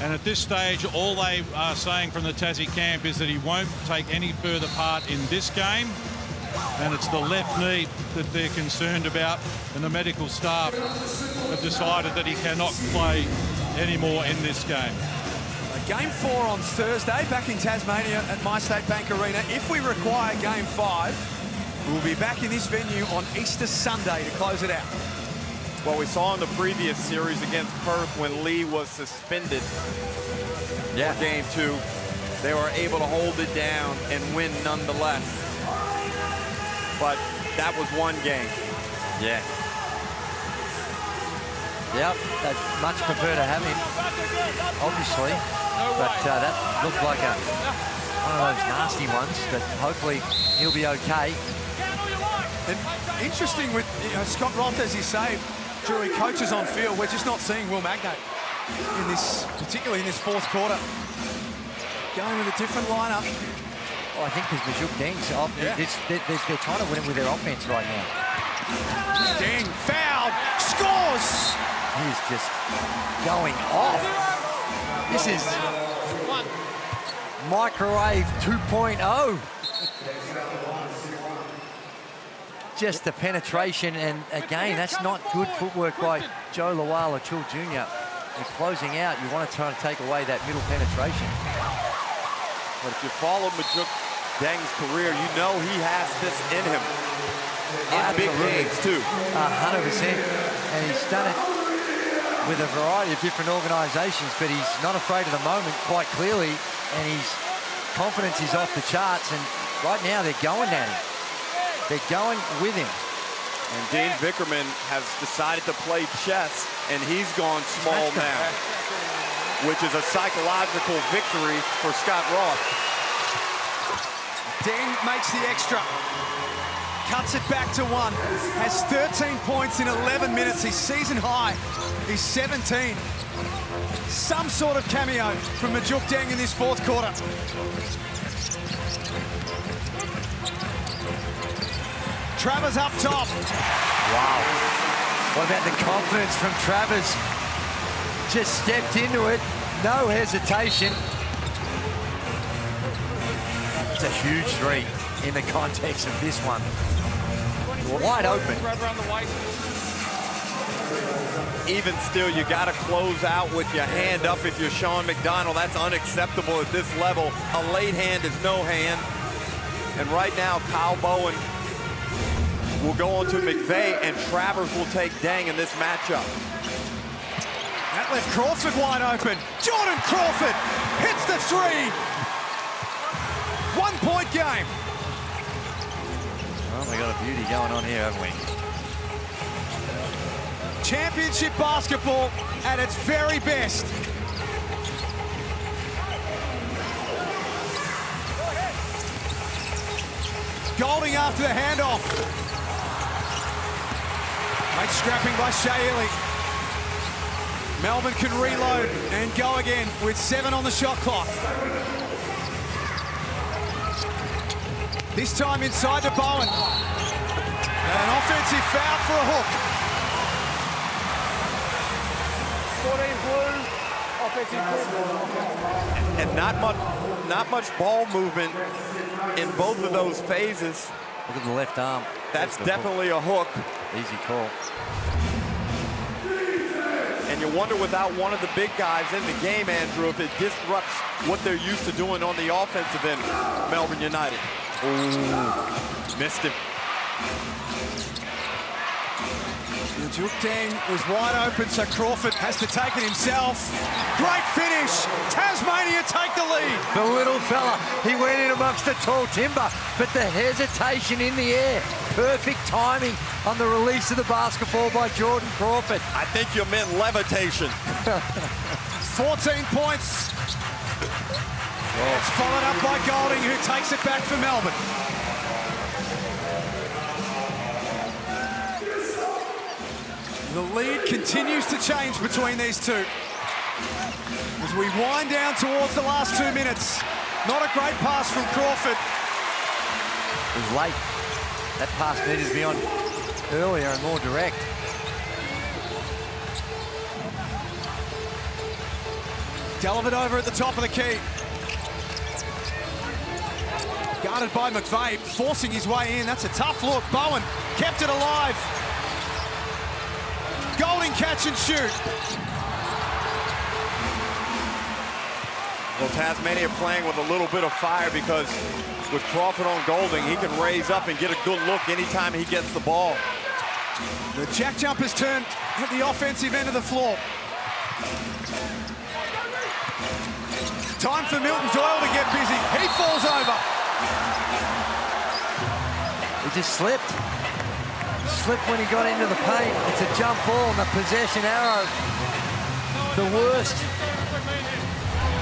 And at this stage, all they are saying from the Tassie camp is that he won't take any further part in this game. And it's the left knee that they're concerned about. And the medical staff have decided that he cannot play anymore in this game. Game 4 on Thursday, back in Tasmania at MyState Bank Arena. If we require Game 5, we'll be back in this venue on Easter Sunday to close it out. Well, we saw in the previous series against Perth when Lee was suspended for Game 2, they were able to hold it down and win nonetheless. But that was one game. Yeah. Yep, I'd much prefer to have him, obviously. But that looked like one of those nasty ones, but hopefully he'll be okay. And interesting with Scott Roth, as you say, Drew, coaches on field, we're just not seeing Will Magnate in this, particularly in this fourth quarter. Going with a different lineup. Well, I think because Majuk Deng's off, they're trying to win it with their offense right now. Deng, foul, scores! He's just going off. This is microwave 2.0. Just the penetration, and again, that's not good footwork by Joe Lawala-Chul Jr. You're closing out, you want to try to take away that middle penetration. But if you follow Majuk Deng's career, you know he has this in him. In big games, too. 100%. And he's done it with a variety of different organisations, but he's not afraid of the moment, quite clearly, and his confidence is off the charts, and right now they're going at him. They're going with him. And Dean Vickerman has decided to play chess, and he's gone small now, which is a psychological victory for Scott Roth. Deng makes the extra. Cuts it back to 1. Has 13 points in 11 minutes. His season high is 17. Some sort of cameo from Majuk Deng in this fourth quarter. Travers up top. Wow. What about the confidence from Travers? Just stepped into it. No hesitation. It's a huge three in the context of this one. Wide open. Even still, you got to close out with your hand up if you're Sean McDonald. That's unacceptable at this level. A late hand is no hand. And right now, Kyle Bowen will go on to McVeigh, and Travers will take Deng in this matchup. That left Crawford wide open. Jordan Crawford hits the 3. 1 point game. Well, we got a beauty going on here, haven't we? Championship basketball at its very best. Golding after the handoff. Great scrapping by Shea Ely. Melbourne can reload and go again with 7 on the shot clock. This time inside to Bowen. An offensive foul for a hook. 14 blue, offensive foul. And not much ball movement in both of those phases. Look at the left arm. That's definitely a hook. Easy call. And you wonder, without one of the big guys in the game, Andrew, if it disrupts what they're used to doing on the offensive end, Melbourne United. Ooh, missed him. Majuk Deng was wide open, so Crawford has to take it himself. Great finish. Tasmania take the lead. The little fella, he went in amongst the tall timber, but the hesitation in the air. Perfect timing on the release of the basketball by Jordan Crawford. I think you meant levitation. 14 points. It's followed up by Golding, who takes it back for Melbourne. The lead continues to change between these two. As we wind down towards the last 2 minutes. Not a great pass from Crawford. It was late. That pass needed to be on earlier and more direct. Dellavedova at the top of the key. Guarded by McVeigh, forcing his way in. That's a tough look. Bowen kept it alive. Golding catch and shoot. Well, Tasmania playing with a little bit of fire because with Crawford on Golding, he can raise up and get a good look anytime he gets the ball. The JackJumpers turn at the offensive end of the floor. Time for Milton Doyle to get busy. He falls over. He just slipped. Slipped when he got into the paint. It's a jump ball and the possession arrow. The worst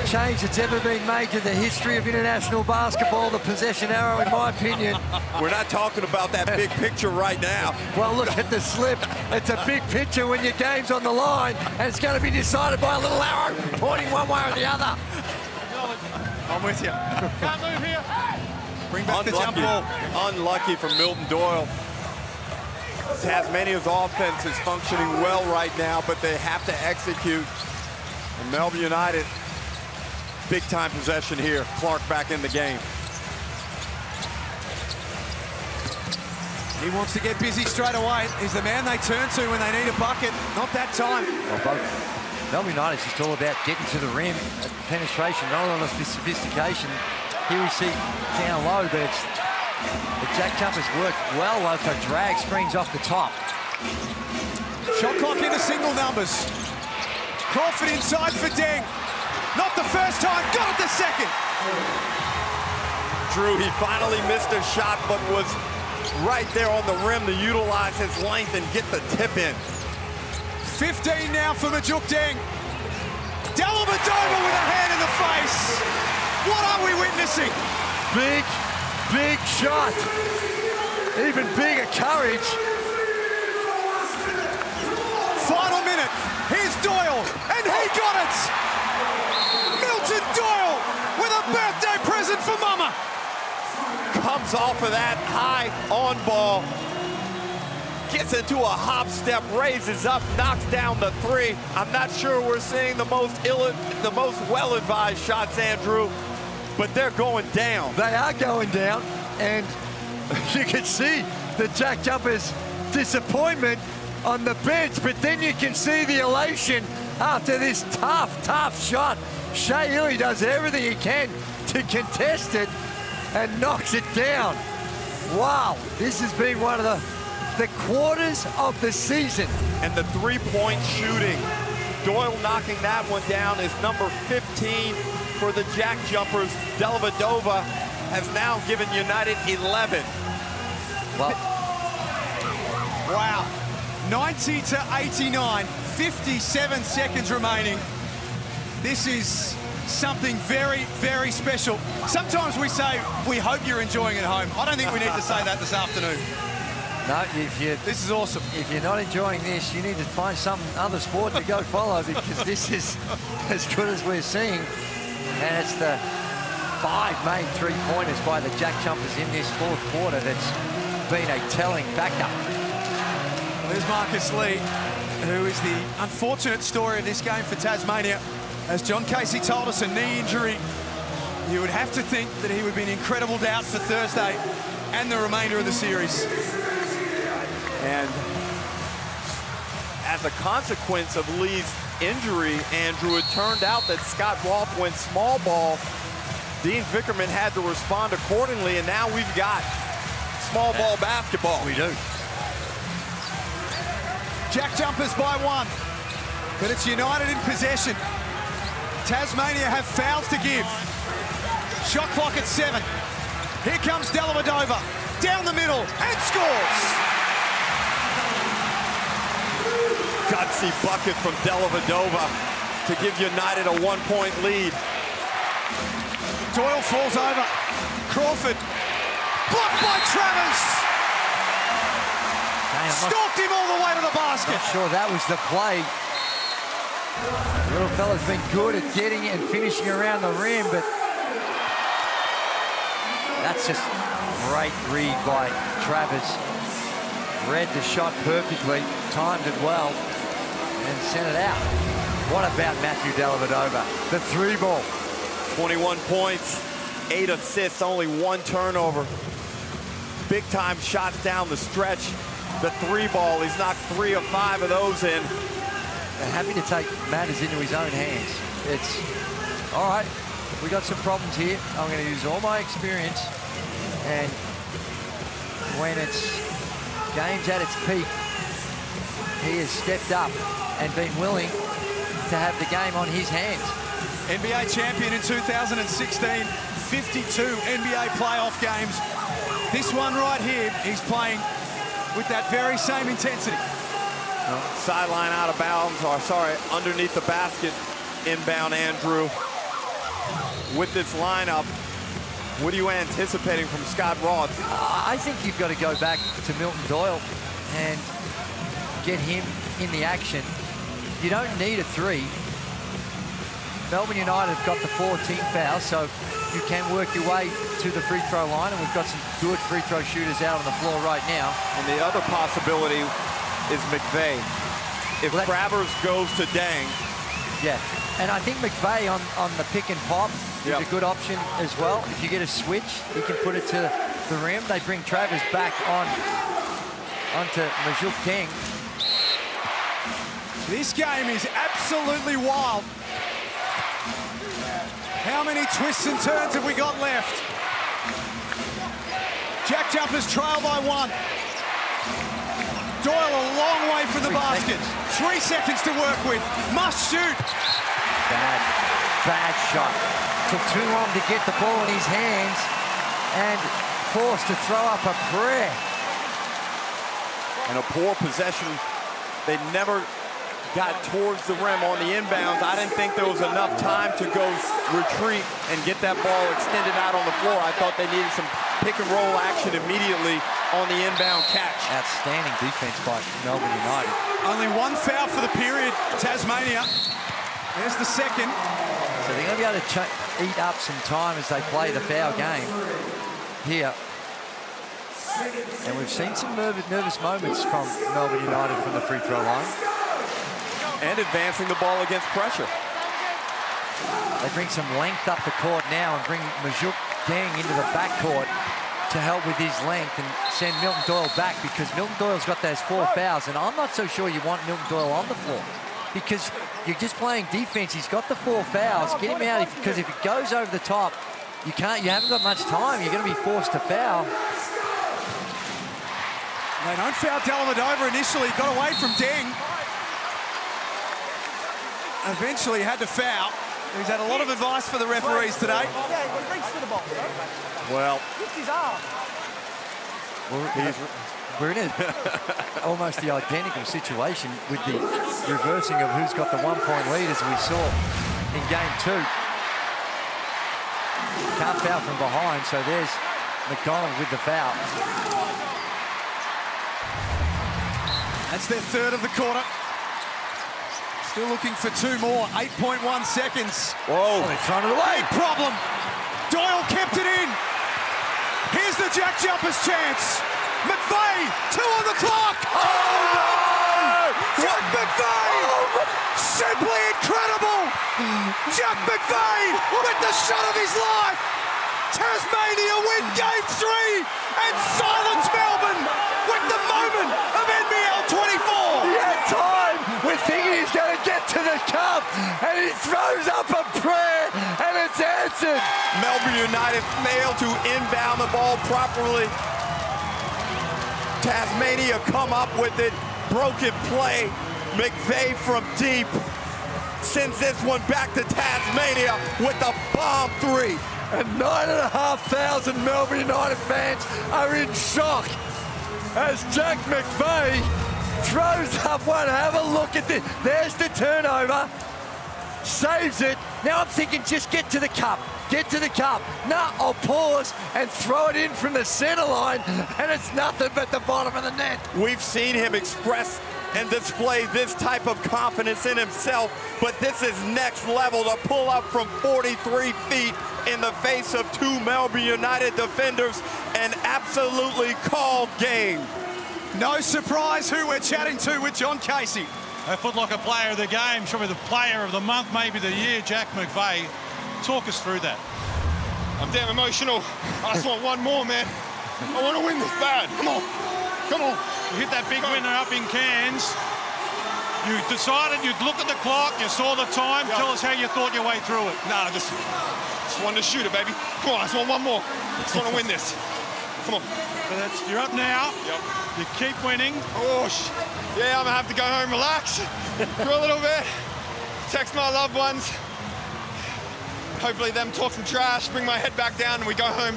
change that's ever been made to the history of international basketball. The possession arrow, in my opinion. We're not talking about that big picture right now. Well, look at the slip. It's a big picture when your game's on the line, and it's going to be decided by a little arrow pointing one way or the other. I'm with you. Can't move here. Bring back the jump ball. Unlucky for Milton Doyle. Tasmania's offense is functioning well right now, but they have to execute. And Melbourne United, big-time possession here. Clark back in the game. He wants to get busy straight away. He's the man they turn to when they need a bucket. Not that time. Well, both Melbourne United is just all about getting to the rim, penetration, not on the sophistication. Here we see down low, but it's the JackJumpers work well over drag screens off the top. Shot clock into single numbers. Crawford inside for Deng. Not the first time, got it the second. Drew, he finally missed a shot, but was right there on the rim to utilize his length and get the tip in. 15 now for Majuk Deng. Dellavedova with a hand in the face. What are we witnessing? Big shot. Even bigger courage. Final minute. Here's Doyle, and he got it. Milton Doyle with a birthday present for Mama. Comes off of that high on ball. Gets into a hop step, raises up, knocks down the three. I'm not sure we're seeing the most well-advised shots, Andrew, but they're going down. They are going down, and you can see the JackJumpers' disappointment on the bench, but then you can see the elation after this tough shot. Shea Illy does everything he can to contest it and knocks it down. Wow, this has been one of the quarters of the season. And the three-point shooting, Doyle knocking that one down is number 15 for the JackJumpers. Dellavedova has now given United 11. Well, wow. 90 to 89, 57 seconds remaining. This is something very, very special. Sometimes we say, we hope you're enjoying it at home. I don't think we need to say that this afternoon. No, this is awesome. If you're not enjoying this, you need to find some other sport to go follow, because this is as good as we're seeing. And it's the 5 main three-pointers by the JackJumpers in this fourth quarter that's been a telling factor. Well, there's Marcus Lee, who is the unfortunate story of this game for Tasmania. As John Casey told us, a knee injury. You would have to think that he would be in incredible doubt for Thursday and the remainder of the series. And as a consequence of Lee's injury, Andrew, it turned out that Scott Roth went small ball. Dean Vickerman had to respond accordingly, and now we've got small ball basketball. We do. JackJumpers by 1, but it's United in possession. Tasmania have fouls to give. Shot clock at 7. Here comes Dellavedova, down the middle, and scores! Gutsy bucket from Dellavedova to give United a 1-point lead. Doyle falls over. Crawford, blocked by Travers. Stalked him all the way to the basket. Not sure that was the play. Little fella's been good at getting and finishing around the rim, but that's just great read by Travis. Read the shot perfectly, timed it well, and sent it out. What about Matthew Dellavedova? The 3 ball. 21 points, 8 assists, only 1 turnover. Big time shots down the stretch. The 3 ball, he's knocked 3 of 5 of those in. And happy to take matters into his own hands. It's, all right, we got some problems here. I'm going to use all my experience. And when it's game's at its peak, he has stepped up and been willing to have the game on his hands. NBA champion in 2016, 52 NBA playoff games. This one right here, he's playing with that very same intensity. Sideline out of bounds, or sorry, underneath the basket, inbound Andrew. With this lineup, what are you anticipating from Scott Roth? I think you've got to go back to Milton Doyle and get him in the action. You don't need a 3. Melbourne United have got the 14 fouls, so you can work your way to the free throw line, and we've got some good free throw shooters out on the floor right now. And the other possibility is McVeigh. If Travers goes to Dang. Yeah, and I think McVeigh on the pick and pop is a good option as well. If you get a switch, he can put it to the rim. They bring Travers back onto Majuk Deng. This game is absolutely wild. How many twists and turns have we got left? JackJumpers trail by 1. Doyle a long way from the basket. 3 seconds to work with. Must shoot. Bad shot. Took too long to get the ball in his hands and forced to throw up a prayer. And a poor possession. They never got towards the rim on the inbounds. I didn't think there was enough time to go retreat and get that ball extended out on the floor. I thought they needed some pick and roll action immediately on the inbound catch. Outstanding defense by Melbourne United. Only 1 foul for the period, Tasmania. There's the second. So they're going to be able to eat up some time as they play the foul game here. And we've seen some nervous moments from Melbourne United from the free throw line. And advancing the ball against pressure. They bring some length up the court now and bring Majuk Deng into the backcourt to help with his length and send Milton Doyle back, because Milton Doyle's got those 4 fouls, and I'm not so sure you want Milton Doyle on the floor because you're just playing defense. He's got the 4 fouls. Get him out, because if it goes over the top, you haven't got much time. You're going to be forced to foul. They don't foul Dellavedova initially. Got away from Deng. Eventually had to foul. He's had a lot of advice for the referees today. Well, we're in almost the identical situation with the reversing of who's got the 1-point lead as we saw in game 2. Can't foul from behind, so there's McDonald with the foul. That's their 3rd of the quarter. Still looking for 2 more. 8.1 seconds. Whoa. They're throwing it away. Big problem. Doyle kept it in. Here's the JackJumpers chance. McVeigh, 2 on the clock. Oh, no! Jack McVeigh! Simply incredible! Jack McVeigh with the shot of his life. Tasmania win game 3 and silence Melbourne with the moment of NBL24. He had time. We're thinking he's going to get to the cup, and he throws up a prayer, and it's answered. Melbourne United failed to inbound the ball properly. Tasmania come up with it. Broken play. McVeigh from deep sends this one back to Tasmania with a bomb 3. And 9,500 Melbourne United fans are in shock as Jack McVeigh throws up one. Have a look at this. There's the turnover. saves it. Now I'm thinking, just get to the cup. Get to the cup. Nah, I'll pause and throw it in from the center line, and it's nothing but the bottom of the net. We've seen him express and display this type of confidence in himself, but this is next level to pull up from 43 feet in the face of two Melbourne United defenders. An absolutely called game. No surprise who we're chatting to with John Casey. A Foot Locker player of the game, should be the player of the month, maybe the year, Jack McVeigh. Talk us through that. I'm damn emotional. I just want one more, man. I want to win this bad. Come on. Come on. You hit that big winner up in Cairns. You decided you'd look at the clock, you saw the time. Tell us how you thought your way through it. Nah, just wanted to shoot it, baby. Come on, I just want one more. Just want to win this. Come on. But you're up now. Yep. You keep winning. Oh, yeah, I'm going to have to go home, relax for a little bit, text my loved ones, hopefully them talk some trash, bring my head back down, and we go home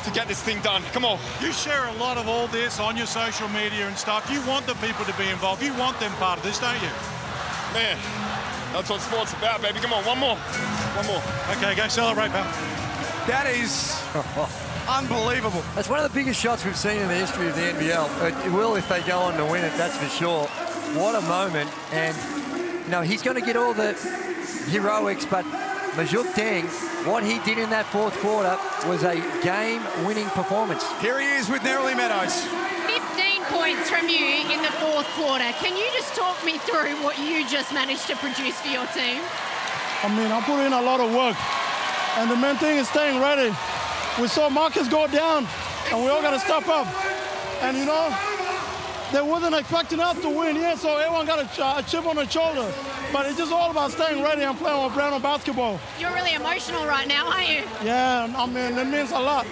to get this thing done. Come on. You share a lot of all this on your social media and stuff. You want the people to be involved. You want them part of this, don't you? Man, that's what sport's about, baby. Come on, one more. One more. Okay, go celebrate, pal. That is unbelievable. That's one of the biggest shots we've seen in the history of the NBL. It will if they go on to win it, that's for sure. What a moment. And, you know, he's going to get all the heroics, but Majuk Deng, what he did in that fourth quarter was a game-winning performance. Here he is with Nerily Meadows. 15 points from you in the fourth quarter. Can you just talk me through what you just managed to produce for your team? I mean, I put in a lot of work, and the main thing is staying ready. We saw Marcus go down, and we all got to step up. And, you know, they wasn't expecting us to win yet, so everyone got a chip on the shoulder. But it's just all about staying ready and playing with brand of basketball. You're really emotional right now, aren't you? Yeah, I mean, it means a lot.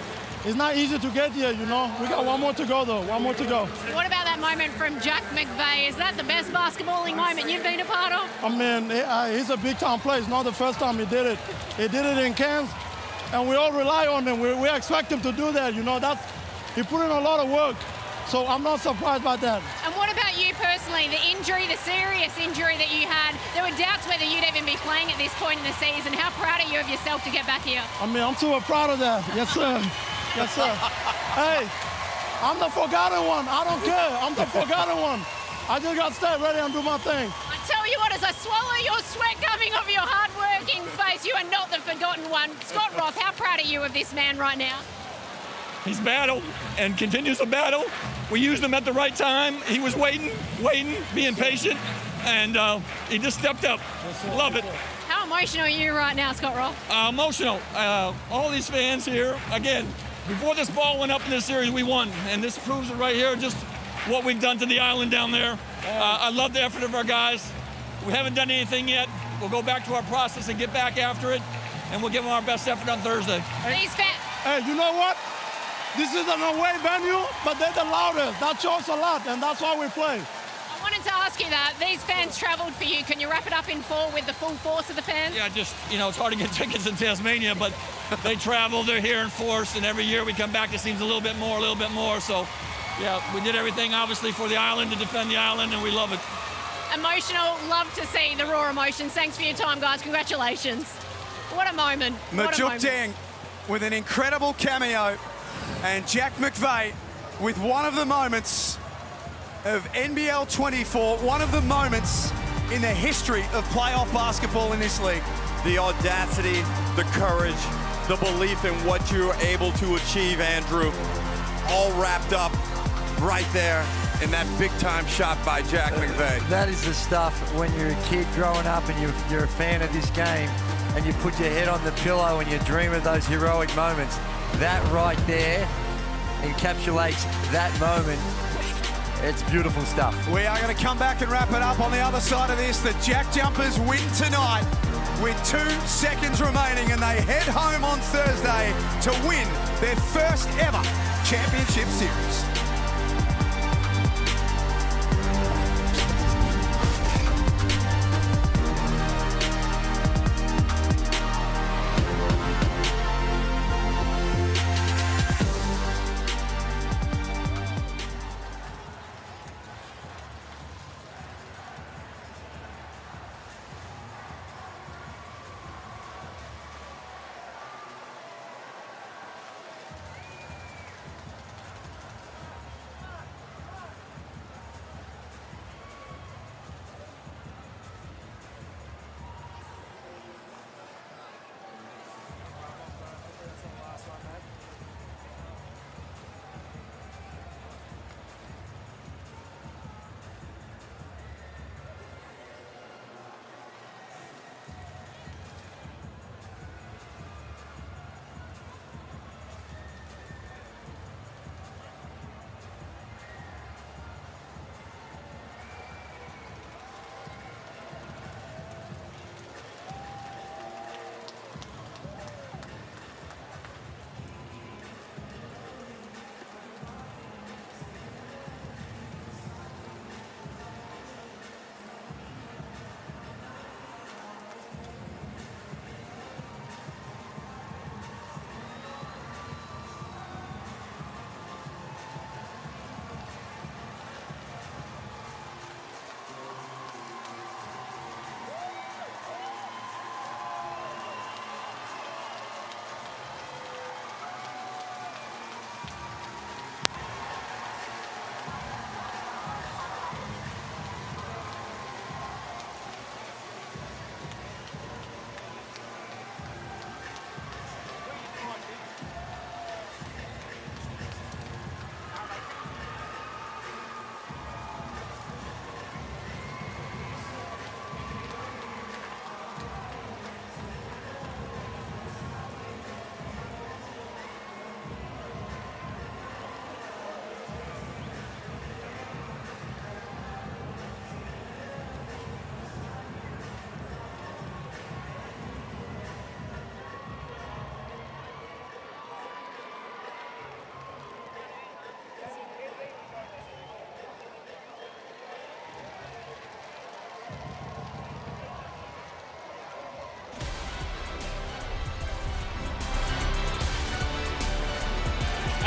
It's not easy to get here, you know. We got one more to go, though. One more to go. What about that moment from Jack McVeigh? Is that the best basketballing moment you've been a part of? I mean, he's a big-time player. It's not the first time he did it. He did it in Cairns, and we all rely on him. We expect him to do that, you know. He put in a lot of work, so I'm not surprised by that. And what about you personally? The injury, the serious injury that you had, there were doubts whether you'd even be playing at this point in the season. How proud are you of yourself to get back here? I mean, I'm super proud of that. Yes, sir. Yes, sir. Hey, I'm the forgotten one. I don't care. I'm the forgotten one. I just got to stay ready and do my thing. I tell you what, as I swallow your sweat coming off your hard-working face, you are not the forgotten one. Scott Roth, how proud are you of this man right now? He's battled and continues to battle. We used him at the right time. He was waiting, being patient, and he just stepped up. Love it. How emotional are you right now, Scott Roth? Emotional. All these fans here, again, before this ball went up in this series, we won. And this proves it right here, just what we've done to the island down there. I love the effort of our guys. We haven't done anything yet. We'll go back to our process and get back after it, and we'll give them our best effort on Thursday. Hey, you know what? This is an away venue, but they're the loudest. That shows a lot, and that's why we play. I wanted to ask you that. These fans travelled for you. Can you wrap it up in full with the full force of the fans? Yeah, just, you know, it's hard to get tickets in Tasmania, but they travel, they're here in force, and every year we come back, it seems a little bit more. So, yeah, we did everything, obviously, for the island, to defend the island, and we love it. Emotional. Love to see the raw emotions. Thanks for your time, guys. Congratulations. What a moment. Majuk Deng with an incredible cameo, and Jack McVeigh with one of the moments of NBL24, one of the moments in the history of playoff basketball in this league. The audacity, the courage, the belief in what you're able to achieve, Andrew, all wrapped up right there in that big-time shot by Jack McVeigh. That is the stuff when you're a kid growing up and you're a fan of this game and you put your head on the pillow and you dream of those heroic moments. That right there encapsulates that moment. It's beautiful stuff. We are going to come back and wrap it up on the other side of this. The JackJumpers win tonight with 2 seconds remaining, and they head home on Thursday to win their first ever championship series.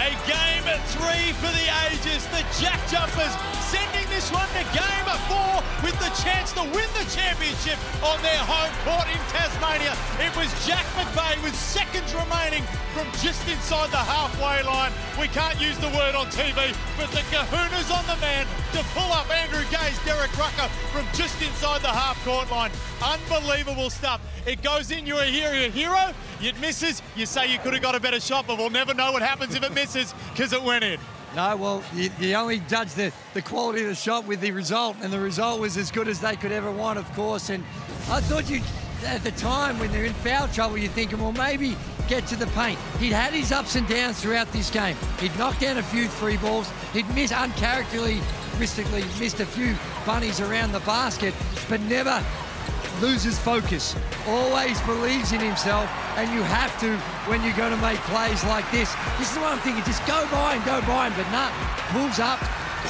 A game 3 for the ages. The JackJumpers sending this one to game 4 with the chance to win the championship on their home court in Tasmania. It was Jack McVeigh with seconds remaining from just inside the halfway line. We can't use the word on TV, but the kahuna's on the man to pull up Andrew Gay's Derek Rucker from just inside the half-court line. Unbelievable stuff. It goes in, you're a hero, it misses, you say you could have got a better shot, but we'll never know what happens if it misses because it went in. No, well, you only judge the quality of the shot with the result, and the result was as good as they could ever want, of course. And I thought at the time when they're in foul trouble, you're thinking, well, maybe get to the paint. He'd had his ups and downs throughout this game. He'd knocked down a few free balls. He'd uncharacteristically missed a few bunnies around the basket, but never loses focus. Always believes in himself, and you have to when you're going to make plays like this. This is what I'm thinking, just go by him, but nah, pulls up,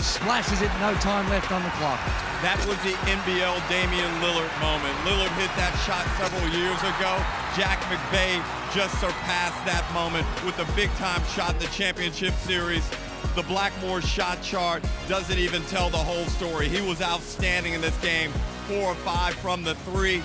splashes it, no time left on the clock. That was the NBL Damian Lillard moment. Lillard hit that shot several years ago. Jack McVeigh just surpassed that moment with a big-time shot in the championship series. The Blackmore shot chart doesn't even tell the whole story. He was outstanding in this game, 4 or 5 from the 3.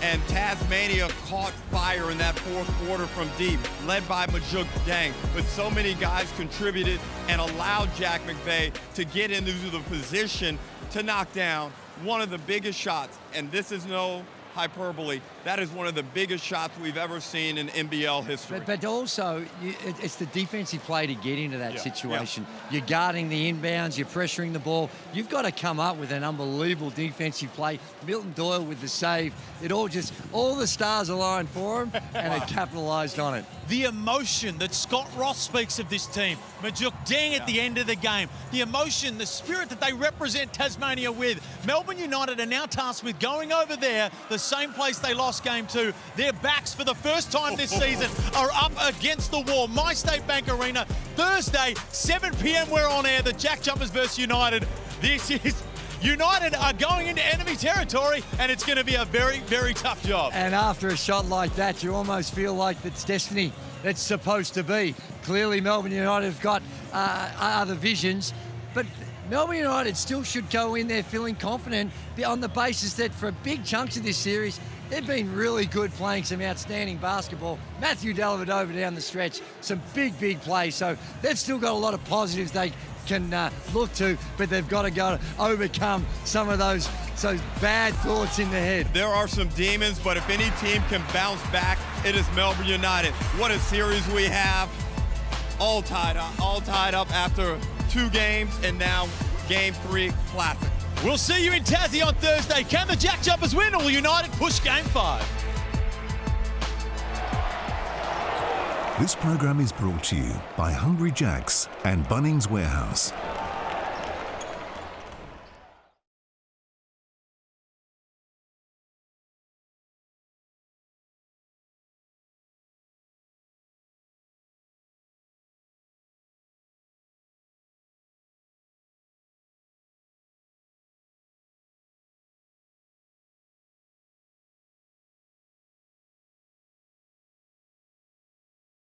And Tazmania caught fire in that fourth quarter from deep, led by Majuk Dang. But so many guys contributed and allowed Jack McVeigh to get into the position to knock down one of the biggest shots. And this is no hyperbole. That is one of the biggest shots we've ever seen in NBL history. But also, it's the defensive play to get into that situation. You're guarding the inbounds, you're pressuring the ball. You've got to come up with an unbelievable defensive play. Milton Doyle with the save. All the stars aligned for him, and it capitalised on it. The emotion that Scott Ross speaks of this team, Majuk Dang at the end of the game, the emotion, the spirit that they represent Tasmania with. Melbourne United are now tasked with going over there, the same place they lost game 2. Their backs for the first time this season are up against the wall. My State Bank Arena, Thursday, 7 p.m. we're on air, the JackJumpers versus United. This is... United are going into enemy territory, and it's going to be a very, very tough job. And after a shot like that, you almost feel like it's destiny. It's supposed to be. Clearly, Melbourne United have got other visions, but Melbourne United still should go in there feeling confident on the basis that for big chunks of this series, they've been really good playing some outstanding basketball. Matthew Dellavedova down the stretch, some big plays. So they've still got a lot of positives they can look to, but they've got to go overcome some of those bad thoughts in their head. There are some demons, but if any team can bounce back, it is Melbourne United. What a series we have. All tied up after 2 games, and now game 3 classic. We'll see you in Tassie on Thursday. Can the JackJumpers win, or will United push game 5? This program is brought to you by Hungry Jack's and Bunnings Warehouse.